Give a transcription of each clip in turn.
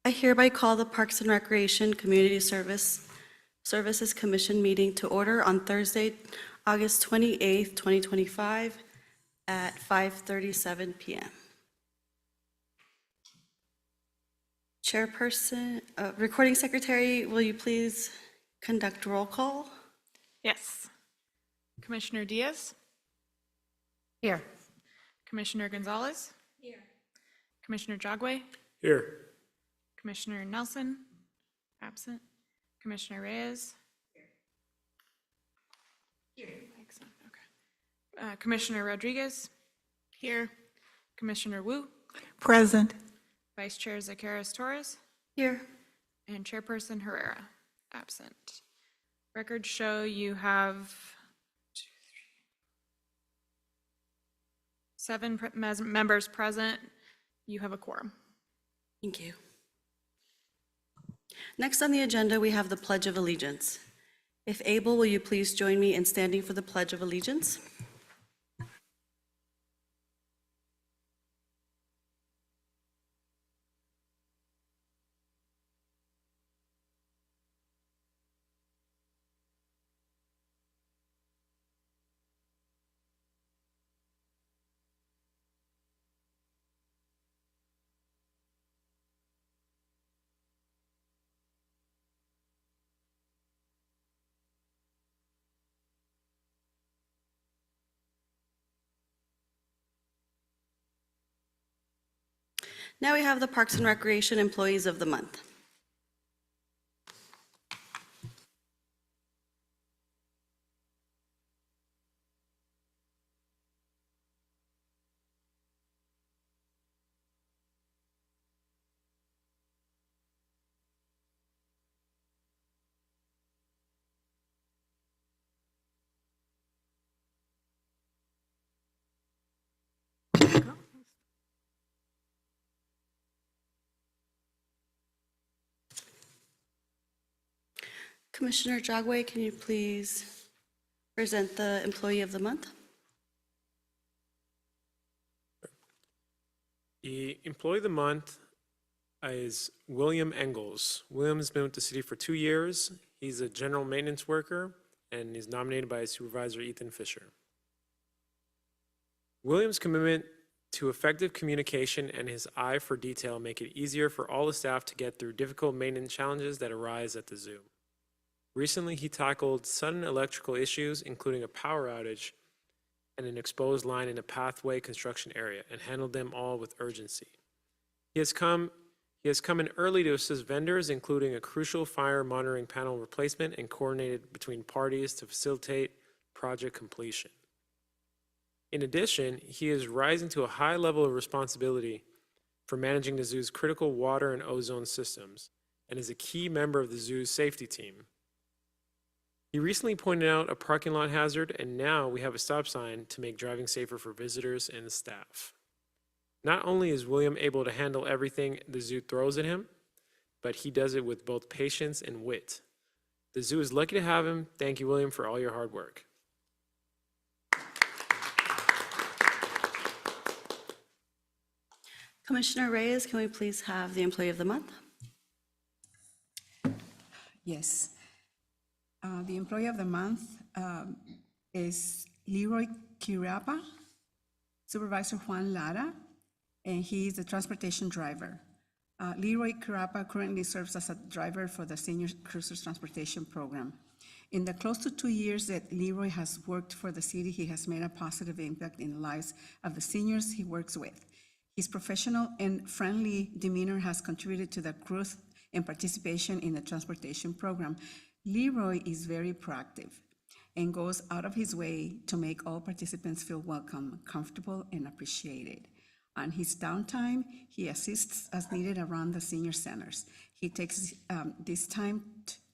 I hereby call the Parks and Recreation Community Services Commission meeting to order on Thursday, August 28th, 2025 at 5:37 p.m. Chairperson, Recording Secretary, will you please conduct roll call? Yes. Commissioner Diaz? Here. Commissioner Gonzalez? Here. Commissioner Jagwe? Here. Commissioner Nelson? Absent. Commissioner Reyes? Here. Excellent. Okay. Commissioner Rodriguez? Here. Commissioner Wu? Present. Vice Chair Zacaris Torres? Here. And Chairperson Herrera? Absent. Records show you have 7 members present. You have a quorum. Thank you. Next on the agenda, we have the Pledge of Allegiance. If able, will you please join me in standing for the Pledge of Allegiance? Now we have the Parks and Recreation Employees of the Month. Commissioner Jagwe, can you please present the Employee of the Month? The Employee of the Month is William Engels. William's been with the city for 2 years. He's a general maintenance worker and is nominated by his supervisor, Ethan Fisher. William's commitment to effective communication and his eye for detail make it easier for all the staff to get through difficult maintenance challenges that arise at the zoo. Recently, he tackled sudden electrical issues, including a power outage and an exposed line in a pathway construction area, and handled them all with urgency. He has come in early to assist vendors, including a crucial fire monitoring panel replacement, and coordinated between parties to facilitate project completion. In addition, he is rising to a high level of responsibility for managing the zoo's critical water and ozone systems, and is a key member of the zoo's safety team. He recently pointed out a parking lot hazard, and now we have a stop sign to make driving safer for visitors and the staff. Not only is William able to handle everything the zoo throws at him, but he does it with both patience and wit. The zoo is lucky to have him. Thank you, William, for all your hard work. Commissioner Reyes, can we please have the Employee of the Month? Yes. The Employee of the Month is Leroy Kirapa, Supervisor Juan Lara, and he is a transportation driver. Leroy Kirapa currently serves as a driver for the Senior Cruisers Transportation Program. In the close to 2 years that Leroy has worked for the city, he has made a positive impact in the lives of the seniors he works with. His professional and friendly demeanor has contributed to the growth and participation in the transportation program. Leroy is very proactive and goes out of his way to make all participants feel welcome, comfortable, and appreciated. On his downtime, he assists as needed around the senior centers. He takes this time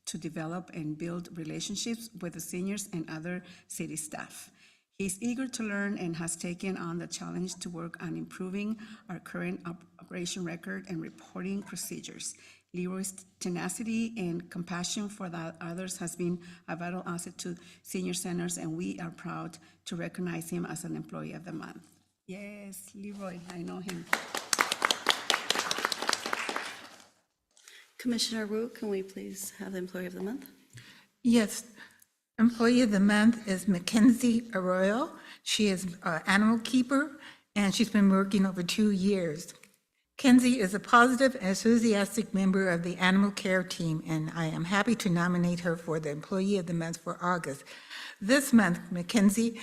to develop and build relationships with the seniors and other city staff. He's eager to learn and has taken on the challenge to work on improving our current operation record and reporting procedures. Leroy's tenacity and compassion for the others has been a vital asset to senior centers, and we are proud to recognize him as an Employee of the Month. Yes, Leroy, I know him. Commissioner Wu, can we please have the Employee of the Month? Yes. Employee of the Month is Mackenzie Arroyo. She is an animal keeper, and she's been working over 2 years. Kenzie is a positive and enthusiastic member of the animal care team, and I am happy to nominate her for the Employee of the Month for August. This month, Mackenzie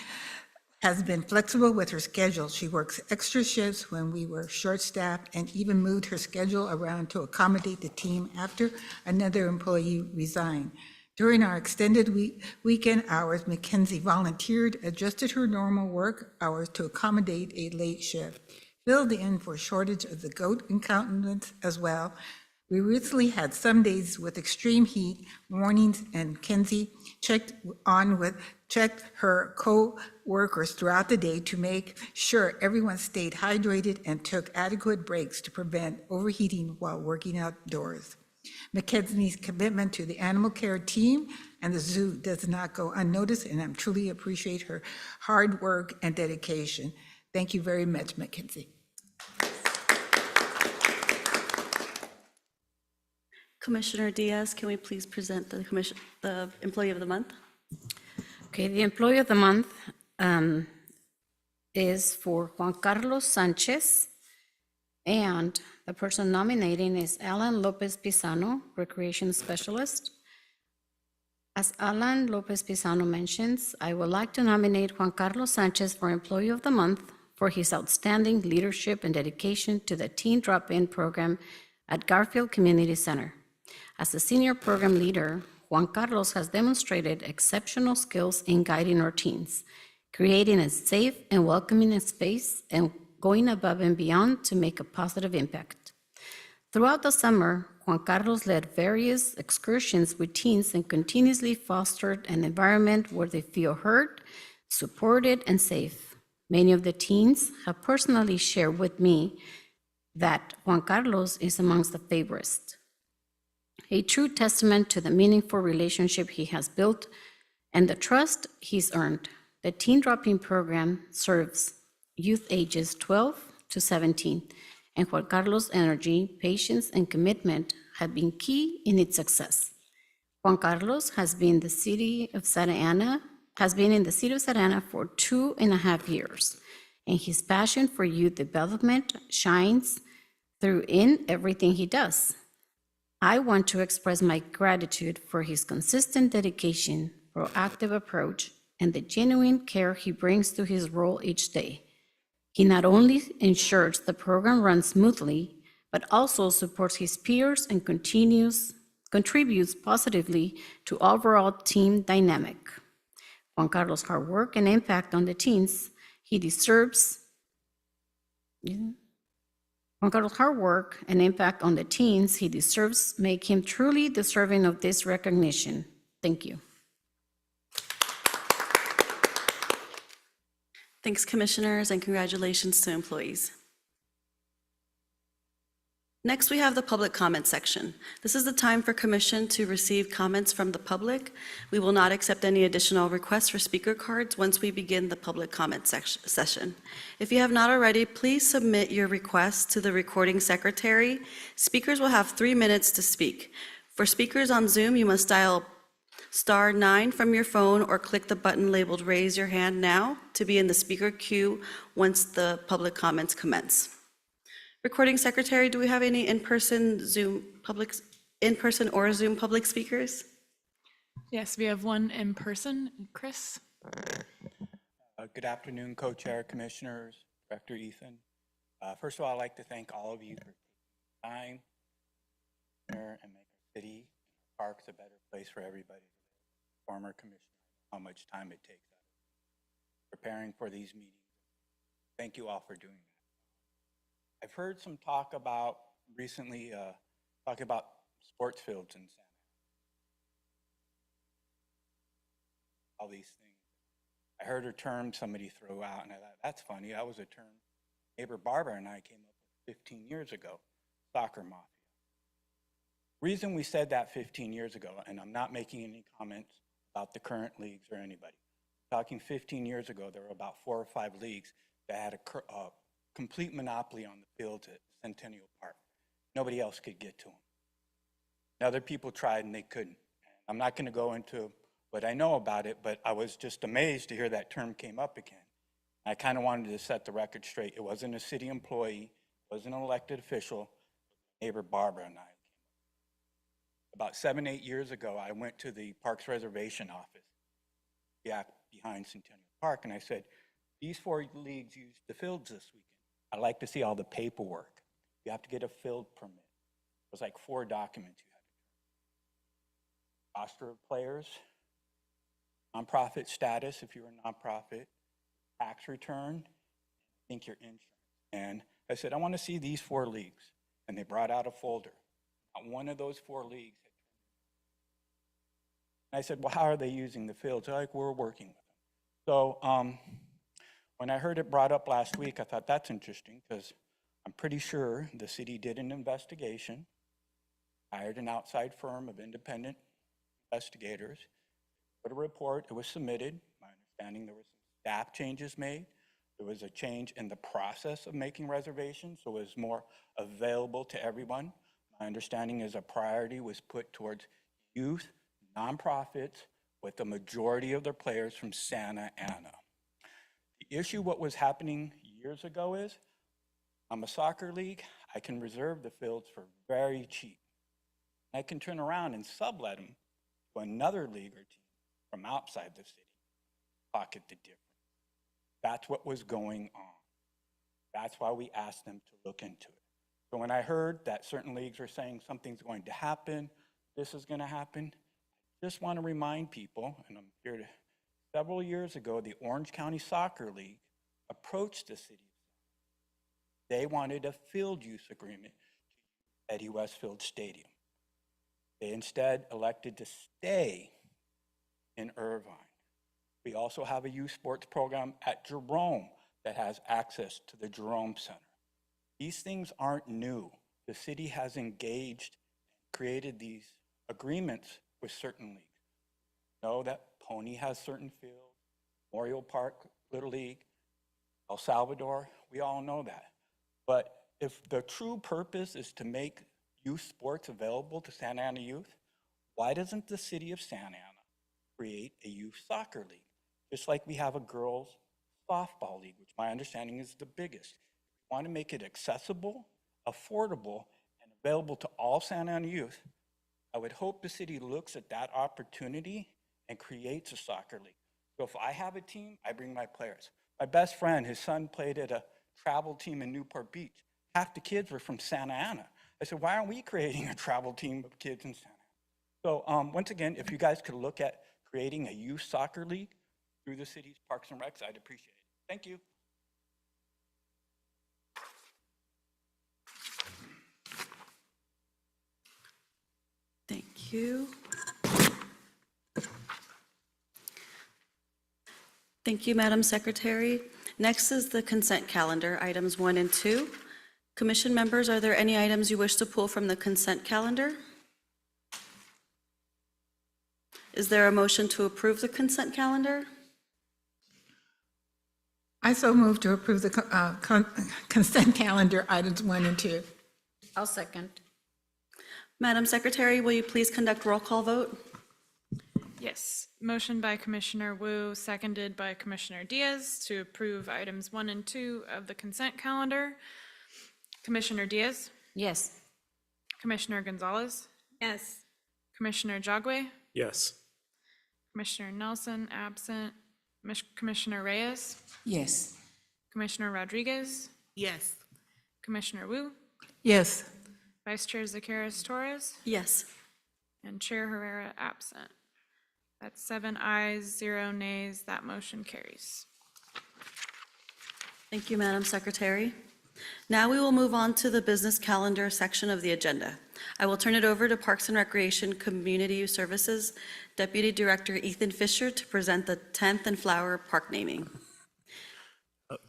has been flexible with her schedule. She works extra shifts when we were short-staffed and even moved her schedule around to accommodate the team after another employee resigned. During our extended weekend hours, Mackenzie volunteered, adjusted her normal work hours to accommodate a late shift, filled in for shortage of the goat incumbents as well. We recently had some days with extreme heat mornings, and Kenzie checked her co-workers throughout the day to make sure everyone stayed hydrated and took adequate breaks to prevent overheating while working outdoors. Mackenzie's commitment to the animal care team and the zoo does not go unnoticed, and I truly appreciate her hard work and dedication. Thank you very much, Mackenzie. Commissioner Diaz, can we please present the Employee of the Month? Okay, the Employee of the Month is for Juan Carlos Sanchez, and the person nominating is Alan Lopez Pisano, Recreation Specialist. As Alan Lopez Pisano mentions, I would like to nominate Juan Carlos Sanchez for Employee of the Month for his outstanding leadership and dedication to the Teen Drop-In program at Garfield Community Center. As a senior program leader, Juan Carlos has demonstrated exceptional skills in guiding our teens, creating a safe and welcoming space, and going above and beyond to make a positive impact. Throughout the summer, Juan Carlos led various excursions with teens and continuously fostered an environment where they feel heard, supported, and safe. Many of the teens have personally shared with me that Juan Carlos is amongst the favorites. A true testament to the meaningful relationship he has built and the trust he's earned. The Teen Drop-In program serves youth ages 12 to 17, and Juan Carlos' energy, patience, and commitment have been key in its success. Juan Carlos has been in the city of Santa Ana for 2.5 years, and his passion for youth development shines through in everything he does. I want to express my gratitude for his consistent dedication, proactive approach, and the genuine care he brings to his role each day. He not only ensures the program runs smoothly, but also supports his peers and contributes positively to overall team dynamic. Juan Carlos' hard work and impact on the teens he deserves make him truly deserving of this recognition. Thank you. Thanks, Commissioners, and congratulations to employees. Next, we have the public comment section. This is the time for Commission to receive comments from the public. We will not accept any additional requests for speaker cards once we begin the public comment session. If you have not already, please submit your requests to the recording secretary. Speakers will have 3 minutes to speak. For speakers on Zoom, you must dial *9 from your phone or click the button labeled "Raise Your Hand Now" to be in the speaker queue once the public comments commence. Recording secretary, do we have any in-person or Zoom public speakers? Yes, we have one in person. Chris? Good afternoon, Co-Chair, Commissioners, Director Ethan. First of all, I'd like to thank all of you for taking time and make our city parks a better place for everybody. Former Commissioner, how much time it takes preparing for these meetings. Thank you all for doing that. I've heard some talk about recently, talking about sports fields in Santa Ana. All these things. I heard a term somebody threw out, and I thought, that's funny. That was a term neighbor Barbara and I came up with 15 years ago, soccer mafia. Reason we said that 15 years ago, and I'm not making any comments about the current leagues or anybody. Talking 15 years ago, there were about 4 or 5 leagues that had a complete monopoly on the fields at Centennial Park. Nobody else could get to them. And other people tried and they couldn't. I'm not going to go into what I know about it, but I was just amazed to hear that term came up again. I kind of wanted to set the record straight. It wasn't a city employee, it wasn't an elected official. Neighbor Barbara and I. About 7, 8 years ago, I went to the Parks Reservation office, behind Centennial Park, and I said, these 4 leagues used the fields this weekend. I'd like to see all the paperwork. You have to get a field permit. It was like 4 documents you had to roster of players, nonprofit status if you're a nonprofit, tax return, I think your insurance. And I said, I want to see these 4 leagues. And they brought out a folder. Not one of those 4 leagues. And I said, well, how are they using the fields? They're like, we're working with them. So when I heard it brought up last week, I thought that's interesting because I'm pretty sure the city did an investigation, hired an outside firm of independent investigators, put a report, it was submitted. My understanding there was some staff changes made. There was a change in the process of making reservations, so it was more available to everyone. My understanding is a priority was put towards youth, nonprofits, with the majority of their players from Santa Ana. The issue, what was happening years ago is, I'm a soccer league, I can reserve the fields for very cheap. I can turn around and sublet them to another league or team from outside the city, pocket the difference. That's what was going on. That's why we asked them to look into it. So when I heard that certain leagues are saying something's going to happen, this is going to happen, I just want to remind people, and I'm here to, several years ago, the Orange County Soccer League approached the city. They wanted a field use agreement at Eddie Westfield Stadium. They instead elected to stay in Irvine. We also have a youth sports program at Jerome that has access to the Jerome Center. These things aren't new. The city has engaged, created these agreements with certain leagues. Know that Pony has certain fields, Memorial Park, Little League, El Salvador, we all know that. But if the true purpose is to make youth sports available to Santa Ana youth, why doesn't the city of Santa Ana create a youth soccer league? Just like we have a girls softball league, which my understanding is the biggest. We want to make it accessible, affordable, and available to all Santa Ana youth. I would hope the city looks at that opportunity and creates a soccer league. So if I have a team, I bring my players. My best friend, his son played at a travel team in Newport Beach. Half the kids were from Santa Ana. I said, why aren't we creating a travel team of kids in Santa Ana? So once again, if you guys could look at creating a youth soccer league through the city's Parks and Recs, I'd appreciate it. Thank you. Thank you. Thank you, Madam Secretary. Next is the consent calendar, items 1 and 2. Commission members, are there any items you wish to pull from the consent calendar? Is there a motion to approve the consent calendar? I so move to approve the consent calendar, items 1 and 2. I'll second. Madam Secretary, will you please conduct roll call vote? Yes. Motion by Commissioner Wu, seconded by Commissioner Diaz to approve items 1 and 2 of the consent calendar. Commissioner Diaz? Yes. Commissioner Gonzalez? Yes. Commissioner Jagwe? Yes. Commissioner Nelson, absent. Commissioner Reyes? Yes. Commissioner Rodriguez? Yes. Commissioner Wu? Yes. Vice Chair Zacaris Torres? Yes. And Chair Herrera absent. That's 7 ayes, 0 nays. That motion carries. Thank you, Madam Secretary. Now we will move on to the business calendar section of the agenda. I will turn it over to Parks and Recreation Community Services Deputy Director Ethan Fisher to present the 10th and Flower Park naming.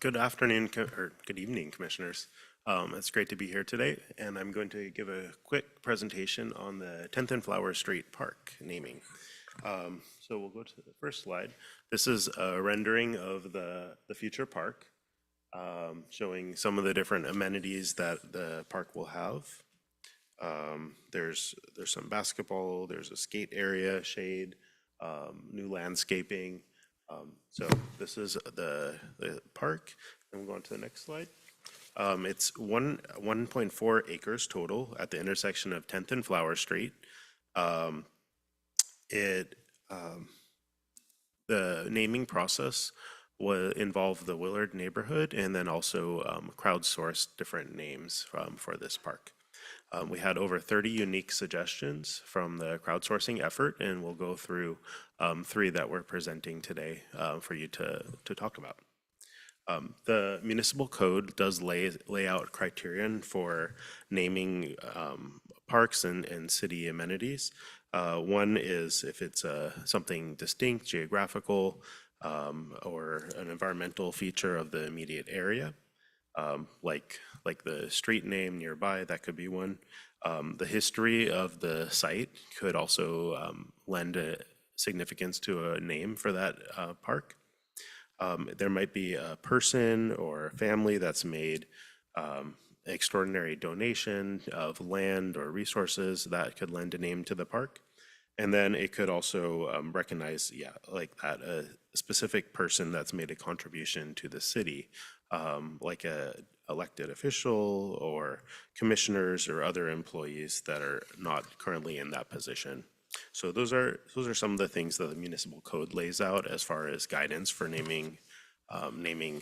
Good afternoon, or good evening, Commissioners. It's great to be here today, and I'm going to give a quick presentation on the 10th and Flower Street Park naming. So we'll go to the first slide. This is a rendering of the future park, showing some of the different amenities that the park will have. There's some basketball, there's a skate area, shade, new landscaping. So this is the park. And we'll go on to the next slide. It's 1.4 acres total at the intersection of 10th and Flower Street. The naming process involved the Willard neighborhood and then also crowdsourced different names for this park. We had over 30 unique suggestions from the crowdsourcing effort, and we'll go through 3 that we're presenting today for you to talk about. The municipal code does lay out criterion for naming parks and city amenities. One is if it's something distinct, geographical, or an environmental feature of the immediate area, like the street name nearby, that could be one. The history of the site could also lend a significance to a name for that park. There might be a person or a family that's made extraordinary donation of land or resources that could lend a name to the park. And then it could also recognize, like that, a specific person that's made a contribution to the city, like a elected official or commissioners or other employees that are not currently in that position. So those are some of the things that the municipal code lays out as far as guidance for naming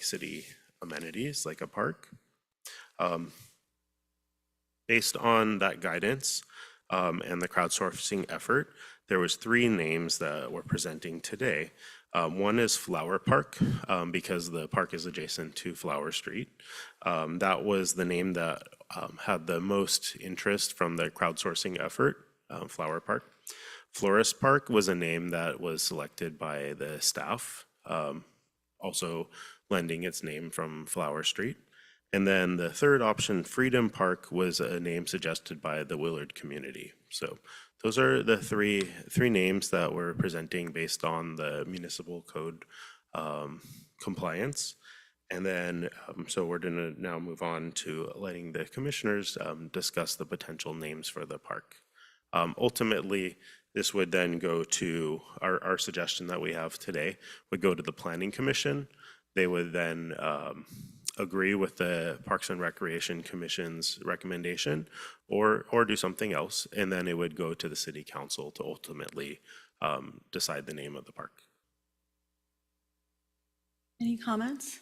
city amenities like a park. Based on that guidance and the crowdsourcing effort, there was 3 names that we're presenting today. One is Flower Park, because the park is adjacent to Flower Street. That was the name that had the most interest from the crowdsourcing effort, Flower Park. Florist Park was a name that was selected by the staff, also lending its name from Flower Street. And then the third option, Freedom Park, was a name suggested by the Willard community. So those are the three names that we're presenting based on the municipal code compliance. And then, so we're gonna now move on to letting the commissioners discuss the potential names for the park. Ultimately, this would then go to, our suggestion that we have today would go to the Planning Commission. They would then agree with the Parks and Recreation Commission's recommendation or do something else, and then it would go to the City Council to ultimately decide the name of the park. Any comments?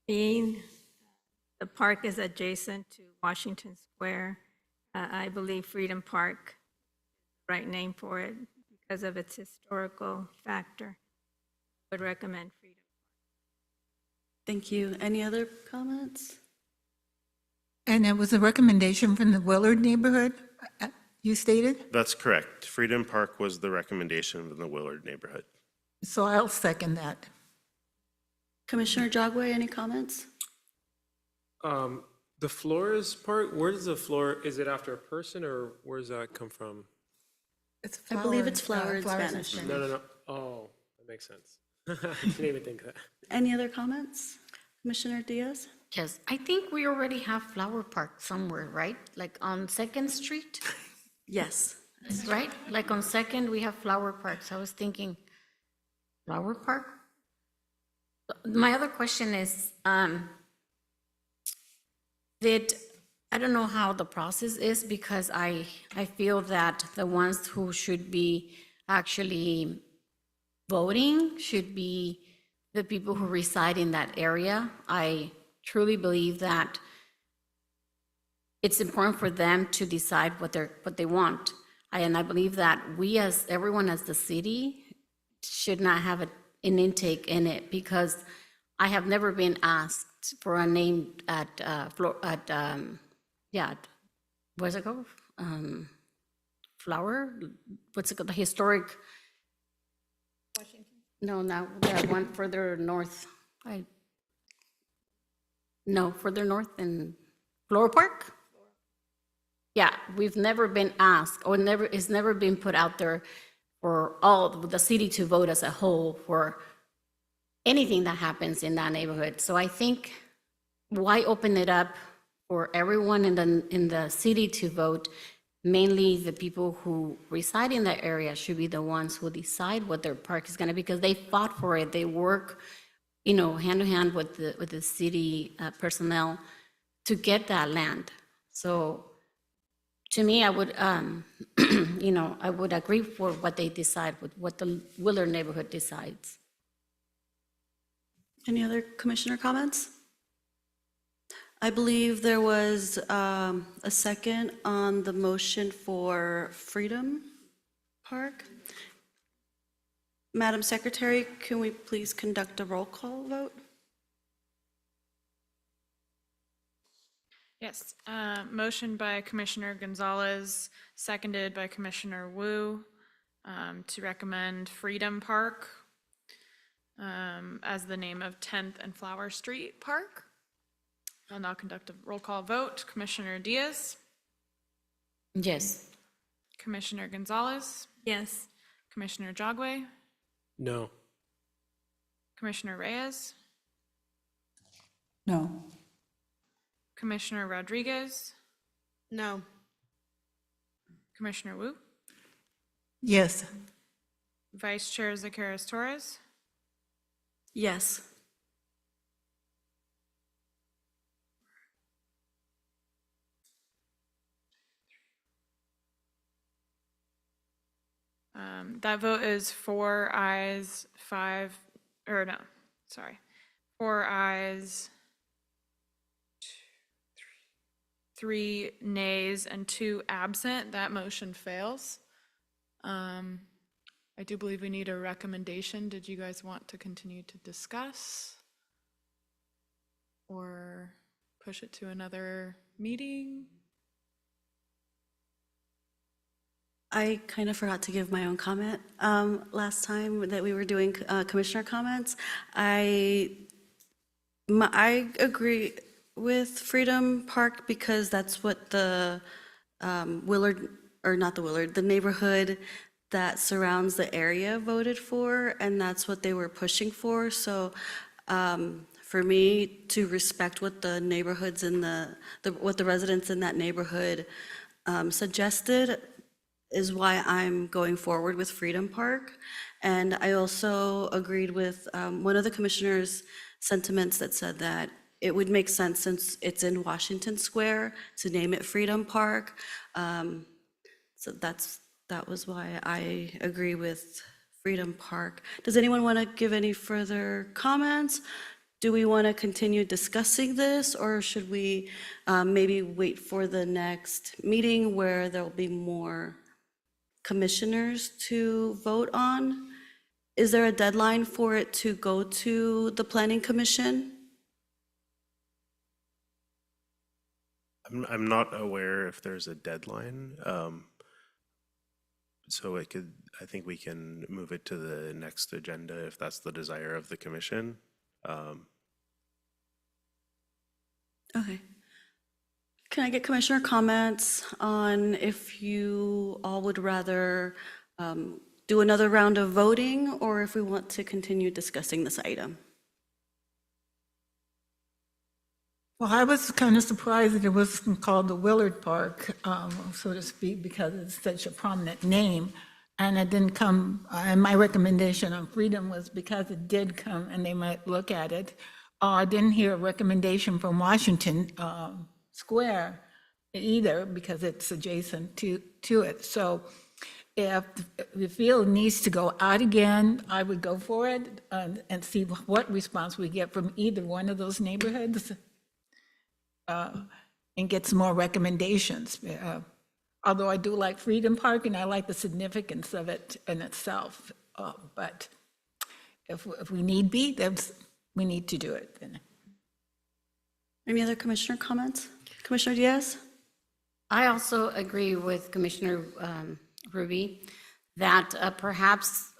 Being the park is adjacent to Washington Square, I believe Freedom Park, right name for it, because of its historical factor. Would recommend Freedom. Thank you. Any other comments? And it was a recommendation from the Willard neighborhood, you stated? That's correct. Freedom Park was the recommendation from the Willard neighborhood. So I'll second that. Commissioner Jogway, any comments? The Flores part, where does the floor, is it after a person or where does that come from? It's I believe it's flower flower in Spanish. No. Oh, that makes sense. I didn't even think of that. Any other comments? Commissioner Diaz? Yes, I think we already have Flower Park somewhere, right? Like on 2nd Street, Yes. right? Like on 2nd, we have Flower Parks. I was thinking, Flower Park? My other question is, I don't know how the process is because I feel that the ones who should be actually voting should be the people who reside in that area. I truly believe that it's important for them to decide what they want. And I believe that everyone as the city should not have an intake in it because I have never been asked for a name at what's it called? Flower? What's it called? The historic. No, not that one further north. Further north in Flower Park? Yeah, we've never been asked, or it's never been put out there for all the city to vote as a whole for anything that happens in that neighborhood. So I think why open it up for everyone in the city to vote. Mainly the people who reside in that area should be the ones who decide what their park is gonna be, because they fought for it. They work, hand in hand with the city personnel to get that land. So to me, I would, I would agree for what they decide, with what the Willard neighborhood decides. Any other commissioner comments? I believe there was a second on the motion for Freedom Park. Madam Secretary, can we please conduct a roll call vote? Yes, motion by Commissioner Gonzalez, seconded by Commissioner Wu, to recommend Freedom Park as the name of 10th and Flower Street Park. I'll now conduct a roll call vote. Commissioner Diaz, Yes. Commissioner Gonzalez, Yes. Commissioner Jogwe, No. Commissioner Reyes, No. Commissioner Rodriguez, No. Commissioner Wu, Yes. Vice Chair Zacaris Torres, Yes. that vote is 4 ayes, 4 ayes, 3 nays, and 2 absent. That motion fails. I do believe we need a recommendation. Did you guys want to continue to discuss? Or push it to another meeting? I kind of forgot to give my own comment last time that we were doing commissioner comments. I agree with Freedom Park because that's what the the neighborhood that surrounds the area voted for, and that's what they were pushing for. So for me to respect what the neighborhoods in what the residents in that neighborhood suggested is why I'm going forward with Freedom Park. And I also agreed with one of the commissioners' sentiments that said that it would make sense, since it's in Washington Square, to name it Freedom Park. So that was why I agree with Freedom Park. Does anyone want to give any further comments? Do we want to continue discussing this, or should we maybe wait for the next meeting where there'll be more commissioners to vote on? Is there a deadline for it to go to the Planning Commission? I'm not aware if there's a deadline. So I think we can move it to the next agenda if that's the desire of the commission. Okay. Can I get commissioner comments on if you all would rather do another round of voting, or if we want to continue discussing this item? Well, I was kind of surprised that it was called the Willard Park, so to speak, because it's such a prominent name. And it didn't come, and my recommendation on Freedom was because it did come and they might look at it. I didn't hear a recommendation from Washington Square either, because it's adjacent to it. So if the field needs to go out again, I would go for it and see what response we get from either one of those neighborhoods. And get some more recommendations. Although I do like Freedom Park and I like the significance of it in itself. But if we need be, we need to do it. Any other commissioner comments? Commissioner Diaz? I also agree with Commissioner Ruby that perhaps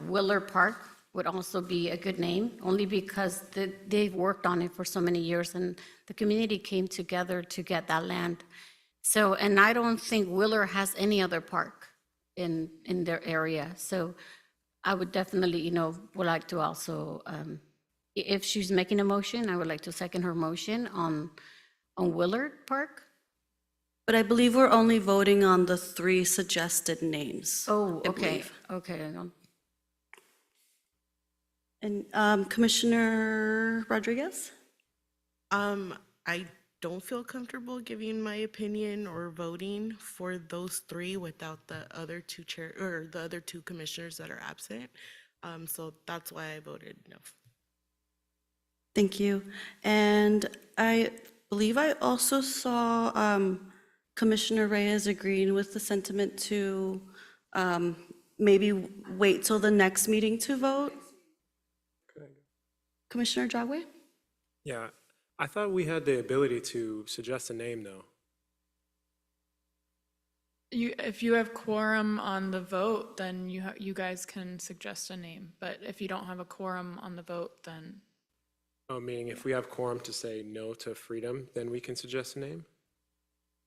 Willard Park would also be a good name, only because they've worked on it for so many years and the community came together to get that land. So, and I don't think Willard has any other park in their area. So I would definitely, would like to also, if she's making a motion, I would like to second her motion on on Willard Park? But I believe we're only voting on the 3 suggested names. Oh, I okay, believe. okay. And Commissioner Rodriguez? I don't feel comfortable giving my opinion or voting for those 3 without the other 2 chair, or the other 2 commissioners that are absent. So that's why I voted no. Thank you. And I believe I also saw Commissioner Reyes agreeing with the sentiment to maybe wait till the next meeting to vote. Commissioner Jagwe? Yeah, I thought we had the ability to suggest a name, though. If you have quorum on the vote, then you guys can suggest a name. But if you don't have a quorum on the vote, then Oh, meaning if we have quorum to say no to freedom, then we can suggest a name?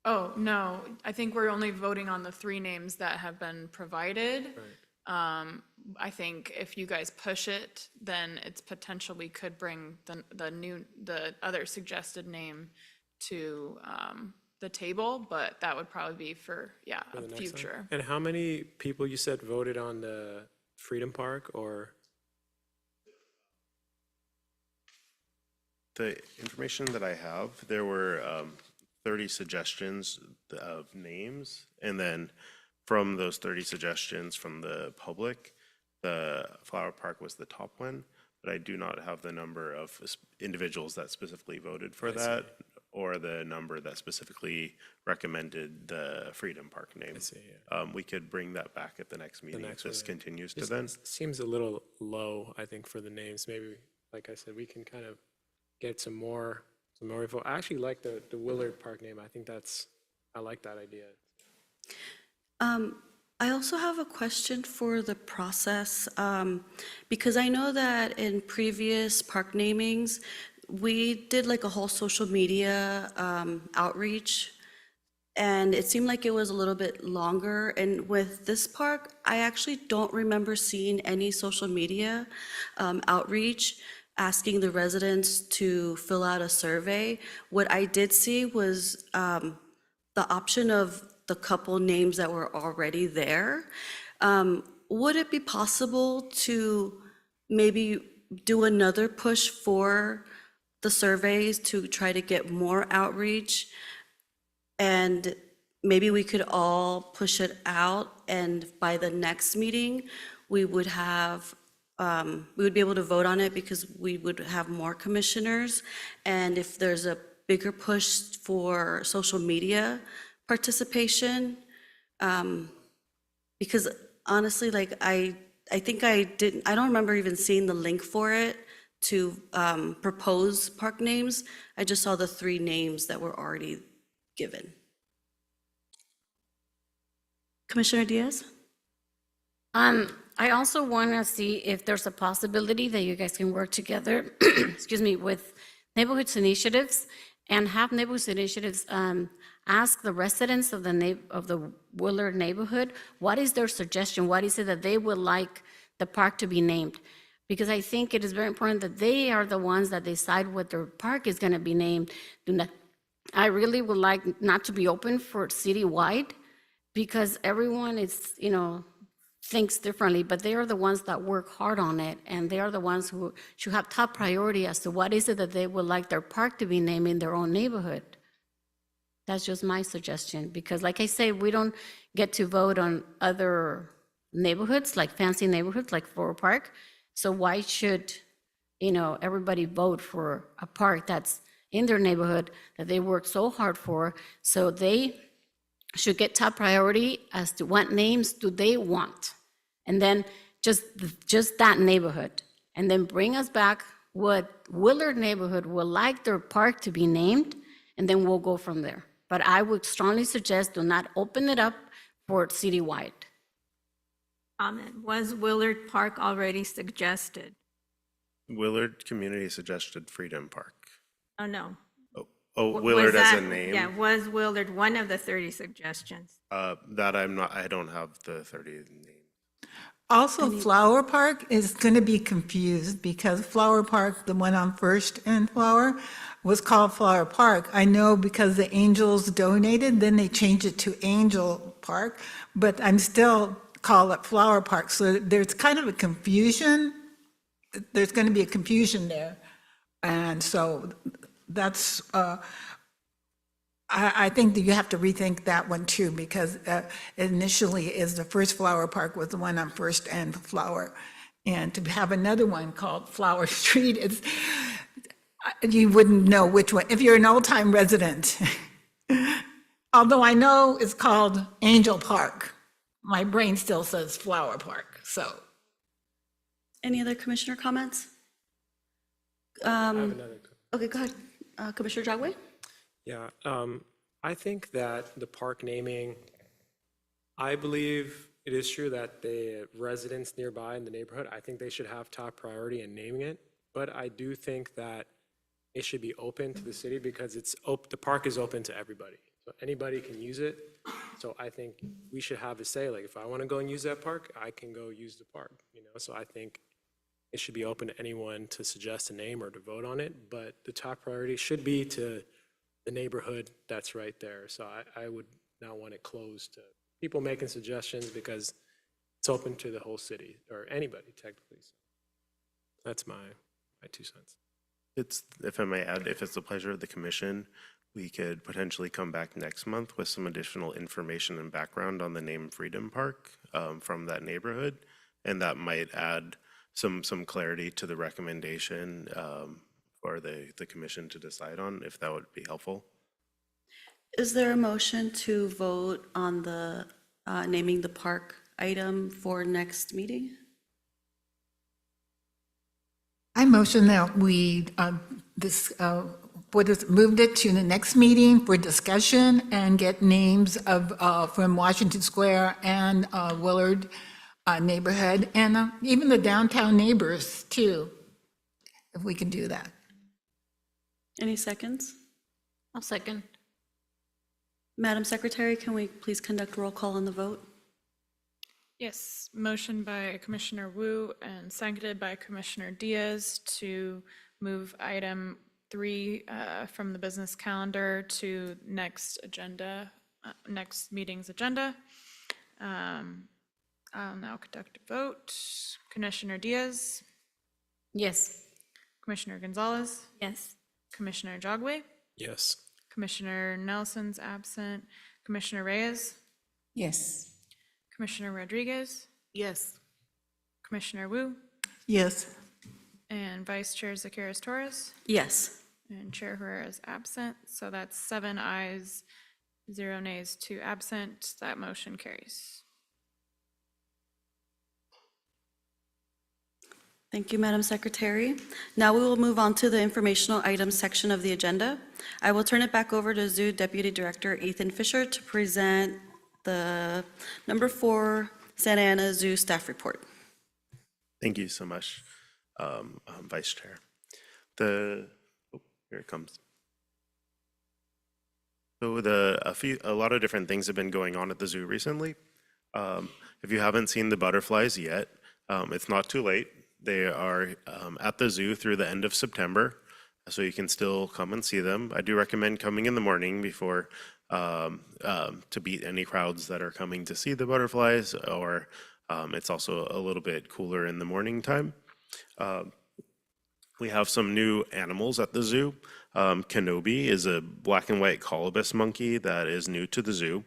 oh, no, I think we're only voting on the 3 names that have been provided. Right. I think if you guys push it, then it's potential we could bring the other suggested name to the table, but that would probably be for For a the next time? future. And how many people you said voted on the Freedom Park, or? The information that I have, there were 30 suggestions of names, and then from those 30 suggestions from the public, the Flower Park was the top one, but I do not have the number of individuals that specifically voted for that, or the number that specifically recommended the Freedom Park name. I see, yeah. We could bring that back at the next meeting if next this one, yeah. continues to This then. seems a little low, I think, for the names. Maybe, like I said, we can kind of get some more info. I actually like the Willard Park name. I think I like that idea. I also have a question for the process, because I know that in previous park namings, we did like a whole social media outreach, and it seemed like it was a little bit longer. And with this park, I actually don't remember seeing any social media outreach asking the residents to fill out a survey. What I did see was the option of the couple names that were already there. Would it be possible to maybe do another push for the surveys to try to get more outreach? And maybe we could all push it out, and by the next meeting, we would be able to vote on it because we would have more commissioners. And if there's a bigger push for social media participation, because honestly, like I think I don't remember even seeing the link for it to propose park names. I just saw the 3 names that were already given. Commissioner Diaz? I also want to see if there's a possibility that you guys can work together, excuse me, with Neighborhoods Initiatives, and have Neighborhoods Initiatives ask the residents of the Willard neighborhood, what is their suggestion? What is it that they would like the park to be named? Because I think it is very important that they are the ones that decide what their park is going to be named. I really would like not to be open for citywide, because everyone is, thinks differently, but they are the ones that work hard on it, and they are the ones who should have top priority as to what is it that they would like their park to be named in their own neighborhood. That's just my suggestion, because like I say, we don't get to vote on other neighborhoods, like fancy neighborhoods like Flower Park. So why should, everybody vote for a park that's in their neighborhood that they work so hard for? So they should get top priority as to what names do they want. And then just that neighborhood. And then bring us back what Willard neighborhood would like their park to be named, and then we'll go from there. But I would strongly suggest do not open it up for citywide. Comment, was Willard Park already suggested? Willard Community suggested Freedom Park. Oh, no. Oh, Was Willard as a that- name? Yeah, was Willard one of the 30 suggestions? That I don't have the 30 names. Also, Flower Park is going to be confused because Flower Park, the one on First and Flower, was called Flower Park. I know because the Angels donated, then they changed it to Angel Park, but I'm still call it Flower Park. So there's kind of a confusion. There's going to be a confusion there. And so that's, I think that you have to rethink that one too, because initially is the first Flower Park was the one on First and Flower. And to have another one called Flower Street, it's, you wouldn't know which one, if you're an old-time resident. Although I know it's called Angel Park, my brain still says Flower Park, so. Any other commissioner comments? I have another. Okay, go ahead. Commissioner Jagwe? Yeah, I think that the park naming, I believe it is true that the residents nearby in the neighborhood, I think they should have top priority in naming it. But I do think that it should be open to the city because the park is open to everybody. So anybody can use it. So I think we should have a say, like if I want to go and use that park, I can go use the park, you know? So I think it should be open to anyone to suggest a name or to vote on it, but the top priority should be to the neighborhood that's right there. So I would not want it closed to people making suggestions because it's open to the whole city or anybody technically. So that's my 2 cents. It's, if I may add, if it's the pleasure of the commission, we could potentially come back next month with some additional information and background on the name Freedom Park from that neighborhood. And that might add some clarity to the recommendation for the commission to decide on, if that would be helpful. Is there a motion to vote on the naming the park item for next meeting? I motion that we moved it to the next meeting for discussion and get names of from Washington Square and Willard neighborhood and even the downtown neighbors too, if we can do that. Any seconds? I'll second. Madam Secretary, can we please conduct roll call on the vote? Yes, motion by Commissioner Wu and seconded by Commissioner Diaz to move item 3 from the business calendar to next meeting's agenda. I'll now conduct a vote. Commissioner Diaz, Yes. Commissioner Gonzalez, Yes. Commissioner Jagwe, Yes. Commissioner Nelson's absent, Commissioner Reyes, Yes. Commissioner Rodriguez, Yes. Commissioner Wu, Yes. and Vice Chair Zacaris Torres, Yes. and Chair Herrera is absent. So that's 7 ayes, 0 nays, 2 absent. That motion carries. Thank you, Madam Secretary. Now we will move on to the informational items section of the agenda. I will turn it back over to Zoo Deputy Director Ethan Fisher to present the number 4 Santa Ana Zoo staff report. Thank you so much, Vice Chair. Here it comes. So a lot of different things have been going on at the zoo recently. If you haven't seen the butterflies yet, it's not too late. They are at the zoo through the end of September, so you can still come and see them. I do recommend coming in the morning before to beat any crowds that are coming to see the butterflies, or it's also a little bit cooler in the morning time. We have some new animals at the zoo. Kenobi is a black and white colobus monkey that is new to the zoo.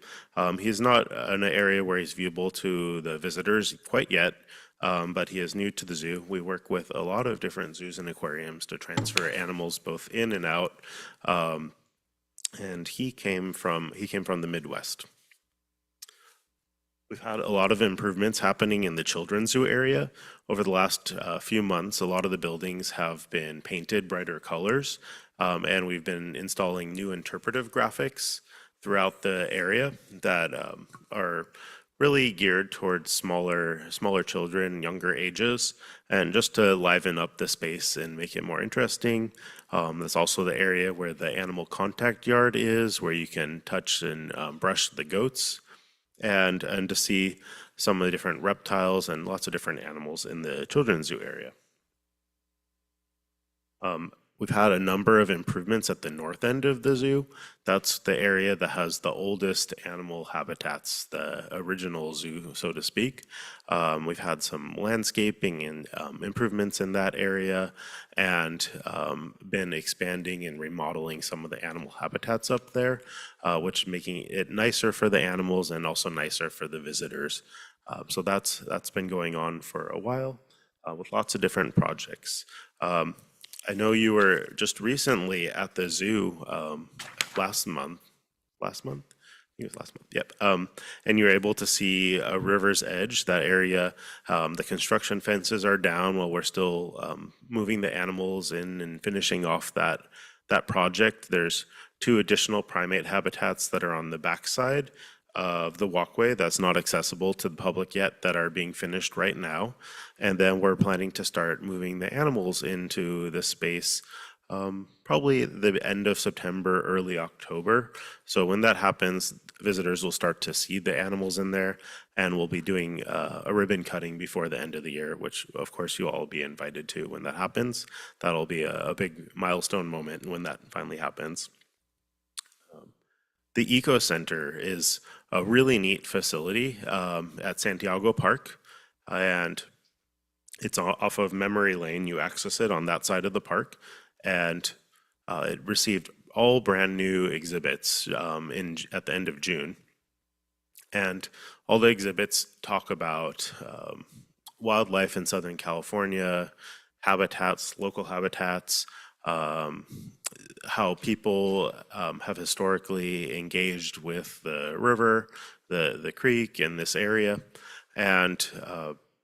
He's not in an area where he's viewable to the visitors quite yet, but he is new to the zoo. We work with a lot of different zoos and aquariums to transfer animals both in and out. And he came from the Midwest. We've had a lot of improvements happening in the children's zoo area. Over the last few months, a lot of the buildings have been painted brighter colors, and we've been installing new interpretive graphics throughout the area that are really geared towards smaller children, younger ages, and just to liven up the space and make it more interesting. There's also the area where the animal contact yard is, where you can touch and brush the goats, and to see some of the different reptiles and lots of different animals in the children's zoo area. We've had a number of improvements at the north end of the zoo. That's the area that has the oldest animal habitats, the original zoo, so to speak. We've had some landscaping and improvements in that area, and been expanding and remodeling some of the animal habitats up there, which making it nicer for the animals and also nicer for the visitors. So that's been going on for a while with lots of different projects. I know you were just recently at the zoo last month. Last month? I think it was last month, yep. And you were able to see River's Edge, that area. The construction fences are down while we're still moving the animals in and finishing off that project. There's 2 additional primate habitats that are on the backside of the walkway that's not accessible to the public yet that are being finished right now. And then we're planning to start moving the animals into the space probably the end of September, early October. So when that happens, visitors will start to see the animals in there, and we'll be doing a ribbon cutting before the end of the year, which of course you'll all be invited to when that happens. That'll be a big milestone moment when that finally happens. The Eco Center is a really neat facility at Santiago Park, and it's off of Memory Lane. You access it on that side of the park, and it received all brand new exhibits at the end of June. And all the exhibits talk about wildlife in Southern California, habitats, local habitats, how people have historically engaged with the river, the creek in this area. And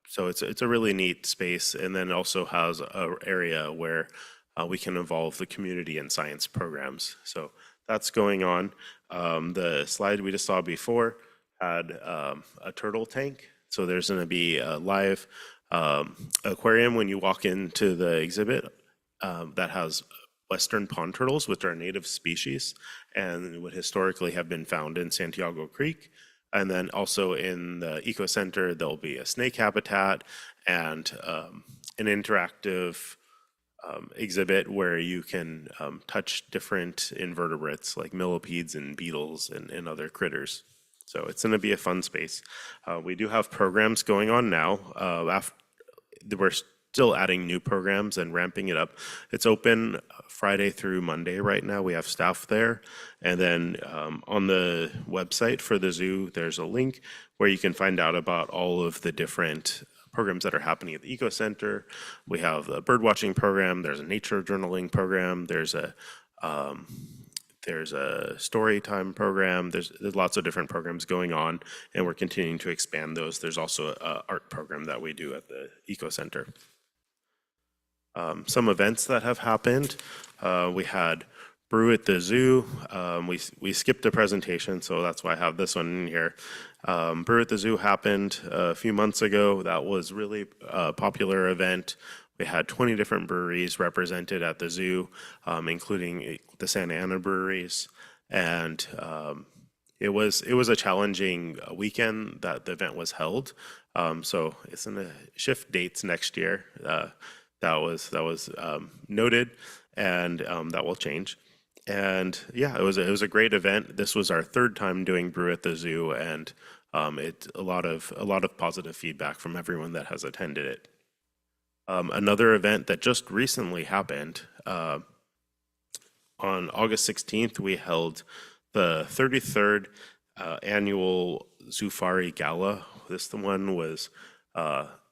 so it's a really neat space, and then also has an area where we can involve the community in science programs. So that's going on. The slide we just saw before had a turtle tank. So there's going to be a live aquarium when you walk into the exhibit that has Western pond turtles, which are a native species and would historically have been found in Santiago Creek. And then also in the Eco Center, there'll be a snake habitat and an interactive exhibit where you can touch different invertebrates like millipedes and beetles and other critters. So it's going to be a fun space. We do have programs going on now. We're still adding new programs and ramping it up. It's open Friday through Monday right now. We have staff there. And then on the website for the zoo, there's a link where you can find out about all of the different programs that are happening at the Eco Center. We have a bird watching program. There's a nature journaling program. There's a story time program. There's lots of different programs going on, and we're continuing to expand those. There's also an art program that we do at the Eco Center. Some events that have happened. We had Brew at the Zoo. We skipped a presentation, so that's why I have this one in here. Brew at the Zoo happened a few months ago. That was really a popular event. We had 20 different breweries represented at the zoo, including the Santa Ana breweries. And it was a challenging weekend that the event was held. So it's going to shift dates next year. That was noted, and that will change. And yeah, it was a great event. This was our 3rd time doing Brew at the Zoo, and it's a lot of positive feedback from everyone that has attended it. Another event that just recently happened, on August 16th, we held the 33rd annual Zoofari Gala. This one was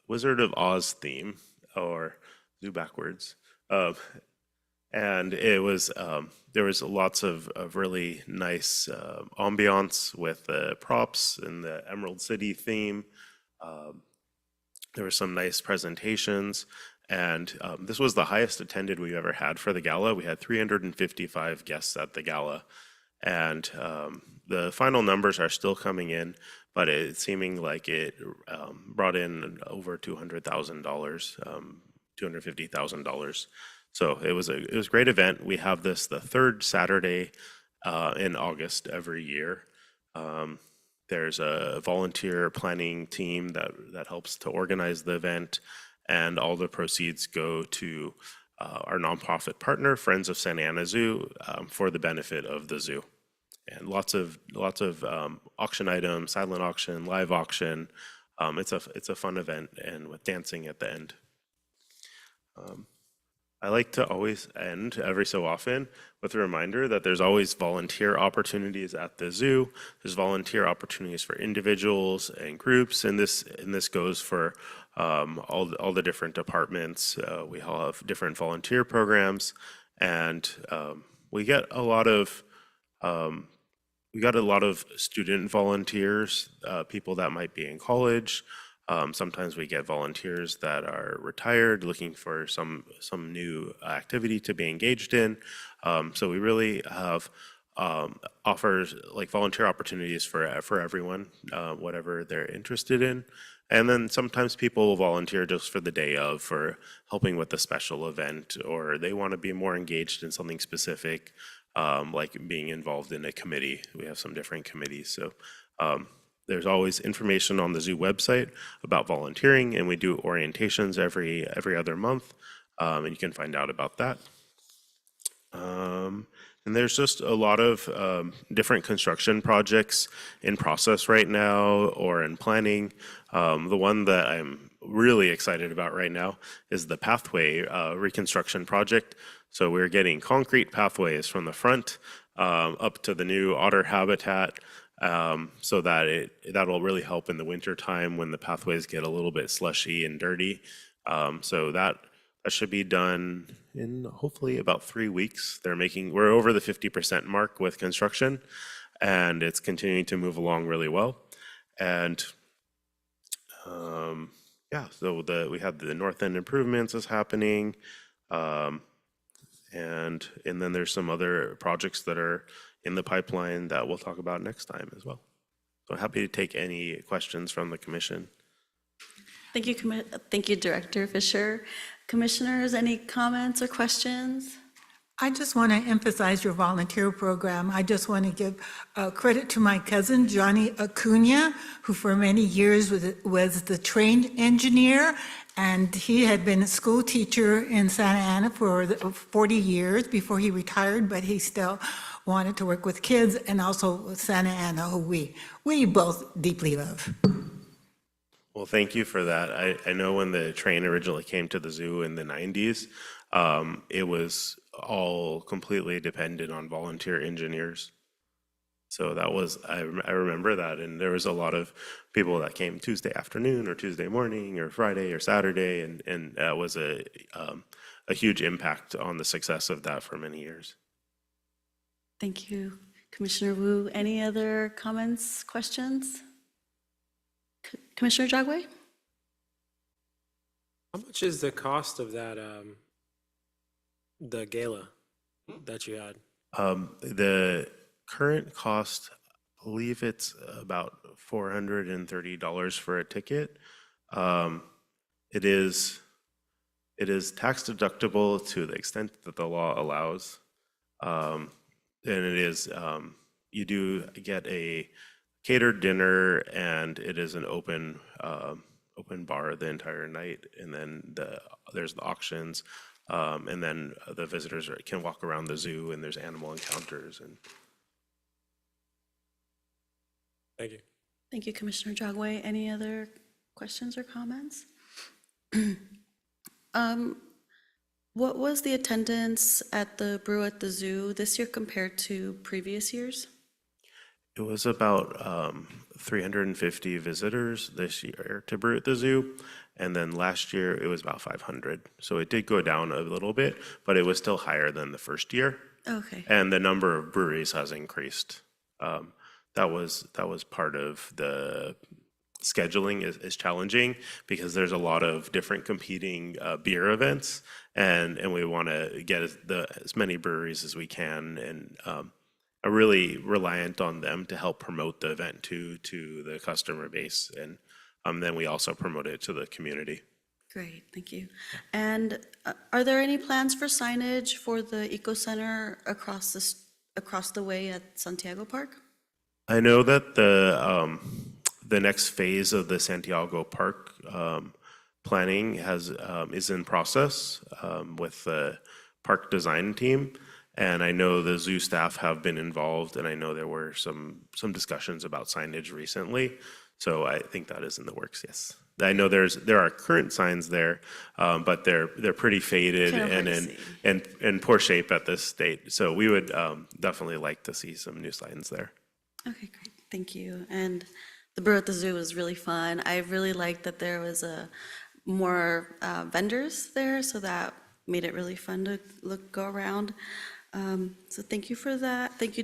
Wizard of Oz theme, or Zoo backwards. And it was, there was lots of really nice ambiance with the props and the Emerald City theme. There were some nice presentations, and this was the highest attended we've ever had for the gala. We had 355 guests at the gala, and the final numbers are still coming in, but it's seeming like it brought in over $200,000, $250,000. So it was a great event. We have this the 3rd Saturday in August every year. There's a volunteer planning team that helps to organize the event, and all the proceeds go to our nonprofit partner, Friends of Santa Ana Zoo, for the benefit of the zoo. And lots of auction items, silent auction, live auction. It's a fun event, and with dancing at the end. I like to always end every so often with a reminder that there's always volunteer opportunities at the zoo. There's volunteer opportunities for individuals and groups, and this goes for all the different departments. We all have different volunteer programs, and we get a lot of student volunteers, people that might be in college. Sometimes we get volunteers that are retired looking for some new activity to be engaged in. So we really have offers like volunteer opportunities for everyone, whatever they're interested in. And then sometimes people will volunteer just for the day of, for helping with a special event, or they want to be more engaged in something specific, like being involved in a committee. We have some different committees. So there's always information on the zoo website about volunteering, and we do orientations every other month, and you can find out about that. And there's just a lot of different construction projects in process right now or in planning. The one that I'm really excited about right now is the pathway reconstruction project. So we're getting concrete pathways from the front up to the new otter habitat, so that that'll really help in the winter time when the pathways get a little bit slushy and dirty. So that should be done in hopefully about 3 weeks. We're over the 50% mark with construction, and it's continuing to move along really well. And yeah, so we have the north end improvements is happening, and then there's some other projects that are in the pipeline that we'll talk about next time as well. So I'm happy to take any questions from the commission. Thank you, Director Fisher. Commissioners, any comments or questions? I just want to emphasize your volunteer program. I just want to give credit to my cousin, Johnny Acuna, who for many years was the trained engineer, and he had been a school teacher in Santa Ana for 40 years before he retired, but he still wanted to work with kids and also with Santa Ana, who we both deeply love. Well, thank you for that. I know when the train originally came to the zoo in the 90s, it was all completely dependent on volunteer engineers. So that was, I remember that, and there was a lot of people that came Tuesday afternoon or Tuesday morning or Friday or Saturday, and that was a huge impact on the success of that for many years. Thank you, Commissioner Wu. Any other comments, questions? Commissioner Jagwe? How much is the cost of that, the gala that you had? The current cost, I believe it's about $430 for a ticket. It is tax deductible to the extent that the law allows. And it is, you do get a catered dinner, and it is an open bar the entire night. And then there's the auctions, and then the visitors can walk around the zoo, and there's animal encounters. And Thank you. Thank you, Commissioner Jagwe. Any other questions or comments? What was the attendance at the Brew at the Zoo this year compared to previous years? it was about 350 visitors this year to Brew at the Zoo. And then last year it was about 500. So it did go down a little bit, but it was still higher than the first year. Okay. And the number of breweries has increased. That was part of the scheduling is challenging because there's a lot of different competing beer events, and we want to get as many breweries as we can, and are really reliant on them to help promote the event to the customer base, and then we also promote it to the community. Great, thank you. And are there any plans for signage for the Eco Center across the way at Santiago Park? I know that the next phase of the Santiago Park planning is in process with the park design team. And I know the zoo staff have been involved, and I know there were some discussions about signage recently. So I think that is in the works, yes. I know there are current signs there, but they're pretty faded Kind of hard and to in poor shape at this state. So we would definitely like to see some new signs there. Okay, great, thank you. And the Brew at the Zoo was really fun. I really liked that there was more vendors there, so that made it really fun to go around. So thank you for that. Thank you,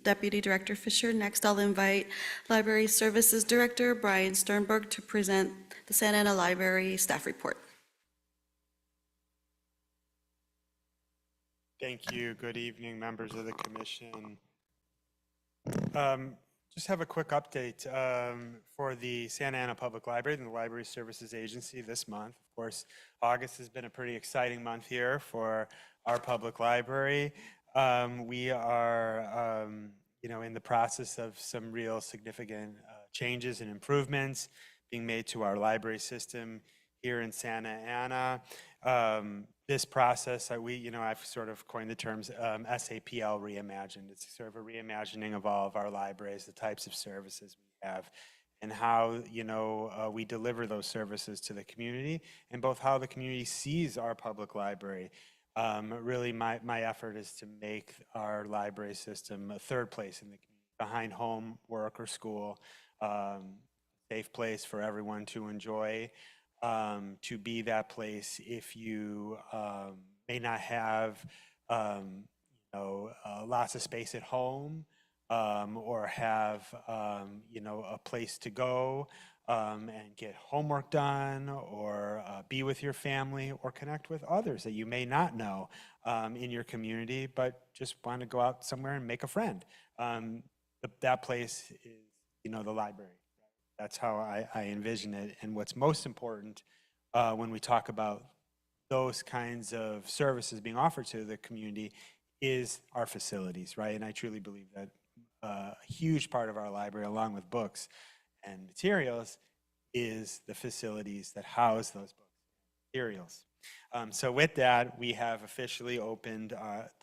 Deputy Director Fisher. Next, I'll invite Library Services Director Brian Sternberg to present the Santa Ana Library Staff Report. Thank you. Good evening, members of the commission. Just have a quick update for the Santa Ana Public Library and the Library Services Agency this month. Of course, August has been a pretty exciting month here for our public library. We are, in the process of some real significant changes and improvements being made to our library system here in Santa Ana. This process, I've sort of coined the terms SAPL reimagined. It's sort of a reimagining of all of our libraries, the types of services we have, and how, we deliver those services to the community, and both how the community sees our public library. Really, my effort is to make our library system a third place in the community, behind home, work, or school, safe place for everyone to enjoy. To be that place if you may not have lots of space at home, or have a place to go and get homework done, or be with your family, or connect with others that you may not know in your community, but just want to go out somewhere and make a friend. That place is the library. That's how I envision it. And what's most important when we talk about those kinds of services being offered to the community is our facilities, right? And I truly believe that a huge part of our library, along with books and materials, is the facilities that house those books and materials. So with that, we have officially opened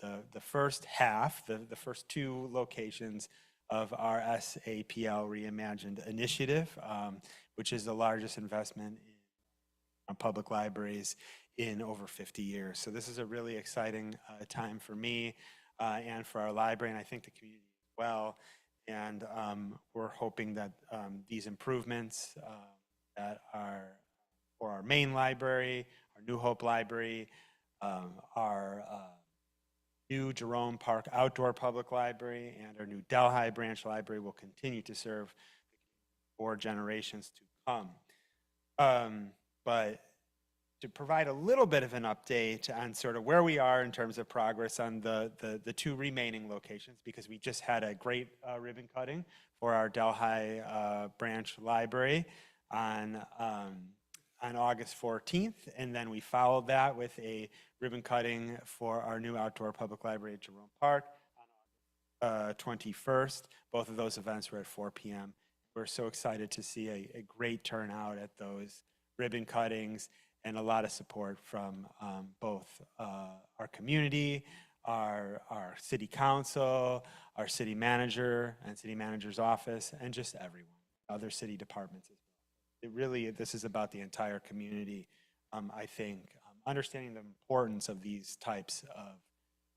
the first half, the first two locations of our SAPL Reimagined initiative, which is the largest investment in public libraries in over 50 years. So this is a really exciting time for me and for our library, and I think the community as well. And we're hoping that these improvements that are for our main library, our New Hope Library, our new Jerome Park Outdoor Public Library, and our new Delhi Branch Library will continue to serve for generations to come. But to provide a little bit of an update on sort of where we are in terms of progress on the two remaining locations, because we just had a great ribbon cutting for our Delhi Branch Library on August 14th, and then we followed that with a ribbon cutting for our new outdoor public library at Jerome Park on 21st. Both of those events were at 4 p.m. We're so excited to see a great turnout at those ribbon cuttings, and a lot of support from both our community, our city council, our city manager and city manager's office, and just everyone, other city departments as well. This is about the entire community, I think, understanding the importance of these types of